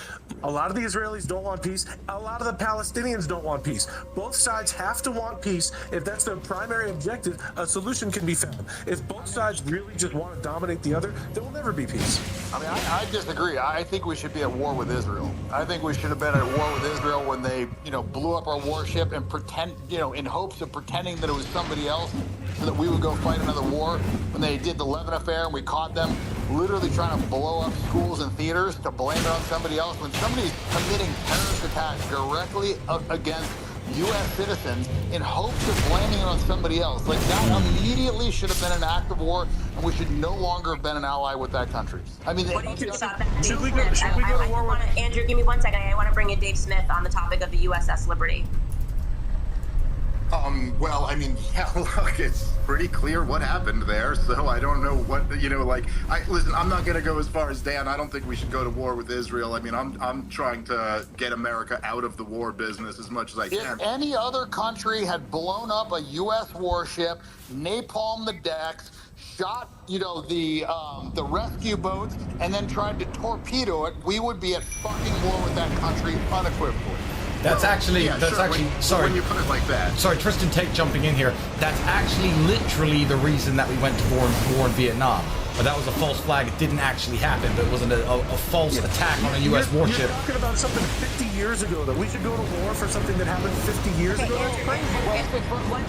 a lot of the Israelis don't want peace. A lot of the Palestinians don't want peace. Both sides have to want peace. If that's their primary objective, a solution can be found. If both sides really just want to dominate the other, there will never be peace. I mean, I disagree. I think we should be at war with Israel. I think we should have been at war with Israel when they, blew up our warship and pretend, in hopes of pretending that it was somebody else so that we would go fight another war. When they did the Levin affair and we caught them literally trying to blow up schools and theaters to blame it on somebody else. When somebody's committing terrorist attacks directly against U.S. citizens in hopes of blaming it on somebody else, like that immediately should have been an act of war, and we should no longer have been an ally with that country. I mean, what do you think about that? Should we go to war with? Andrew, give me 1 second. I want to bring in Dave Smith on the topic of the USS Liberty. Well, I mean, yeah, look, it's pretty clear what happened there, so I don't know what, listen, I'm not going to go as far as Dan. I don't think we should go to war with Israel. I mean, I'm trying to get America out of the war business as much as I can. If any other country had blown up a U.S. warship, napalmed the decks, shot, the rescue boats, and then tried to torpedo it, we would be at fucking war with that country unequivocally. That's actually, sorry. When you put it like that. Sorry, Tristan Tate jumping in here. That's actually literally the reason that we went to war in Vietnam. But that was a false flag. It didn't actually happen, but it was a false attack on a U.S. warship. You're talking about something 50 years ago, that we should go to war for something that happened 50 years ago? One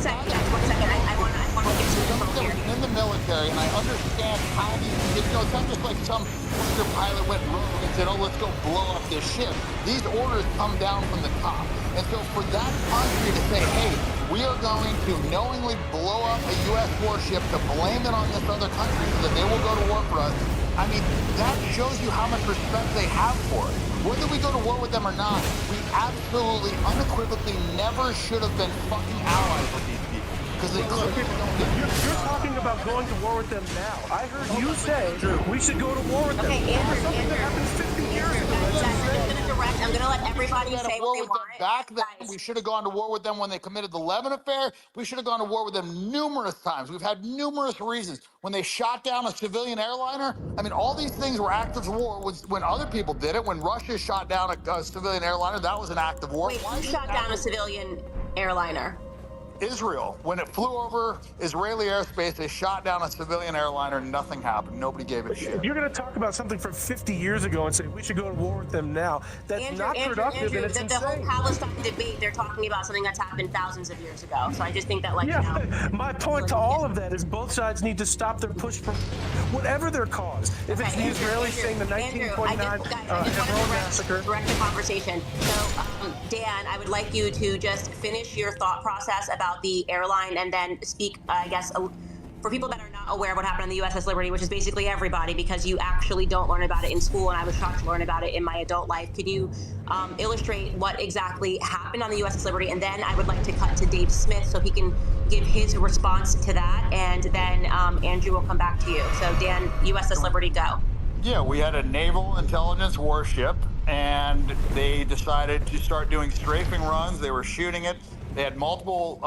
second, guys, 1 second. I want to get to the phone here. In the military, and I understand how these, it's not just like some fighter pilot went rogue and said, oh, let's go blow up this ship. These orders come down from the top. And so for that country to say, hey, we are going to knowingly blow up a U.S. warship to blame it on this other country so that they will go to war for us, I mean, that shows you how much respect they have for it. Whether we go to war with them or not, we absolutely, unequivocally never should have been fucking allies with these people. Because they You're talking about going to war with them now. I heard you say we should go to war with them. Okay, Andrew, something that happened 50 years ago. I'm going to let everybody say what they want. Back then, we should have gone to war with them when they committed the Levin affair. We should have gone to war with them numerous times. We've had numerous reasons. When they shot down a civilian airliner, I mean, all these things were acts of war. When other people did it, when Russia shot down a civilian airliner, that was an act of war. Wait, who shot down a civilian airliner? Israel, when it flew over Israeli airspace, they shot down a civilian airliner. Nothing happened. Nobody gave a shit. If you're going to talk about something from 50 years ago and say we should go to war with them now, that's not productive and it's the insane. whole Palestine debate, they're talking about something that's happened thousands of years ago. So I just think that, my point to all of that is both sides need to stop their push for whatever their cause. If it's the Israelis saying the 1929 Hebron massacre. Direct the conversation. So, Dan, I would like you to just finish your thought process about the airline and then speak, I guess, for people that are not aware of what happened on the USS Liberty, which is basically everybody, because you actually don't learn about it in school, and I was shocked to learn about it in my adult life. Could you illustrate what exactly happened on the USS Liberty? And then I would like to cut to Dave Smith so he can give his response to that, and then Andrew will come back to you. So Dan, USS Liberty, go. Yeah, we had a naval intelligence warship, and they decided to start doing strafing runs. They were shooting it. They had multiple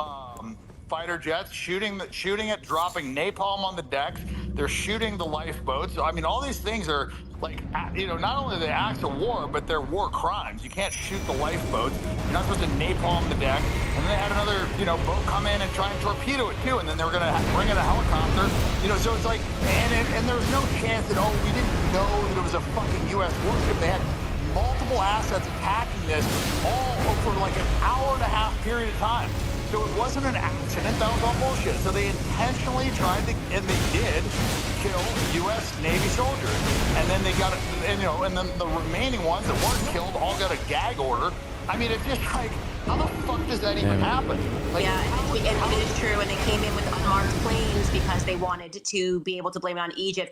fighter jets shooting it, dropping napalm on the decks. They're shooting the lifeboats. I mean, all these things are like, not only the acts of war, but they're war crimes. You can't shoot the lifeboats. You're not supposed to napalm the deck. And then they had another, boat come in and try and torpedo it too. And then they were going to bring in a helicopter. So it's like, and there was no chance that, we didn't know that it was a fucking U.S. warship. They had multiple assets attacking this all over like an hour-and-a-half period of time. So it wasn't an accident. That was all bullshit. So they intentionally tried to, and they did, kill U.S. Navy soldiers. And then they got, and then the remaining ones that weren't killed all got a gag order. I mean, it's just like, how the fuck does that even happen? Like, and it is true. And they came in with unmarked planes because they wanted to be able to blame it on Egypt.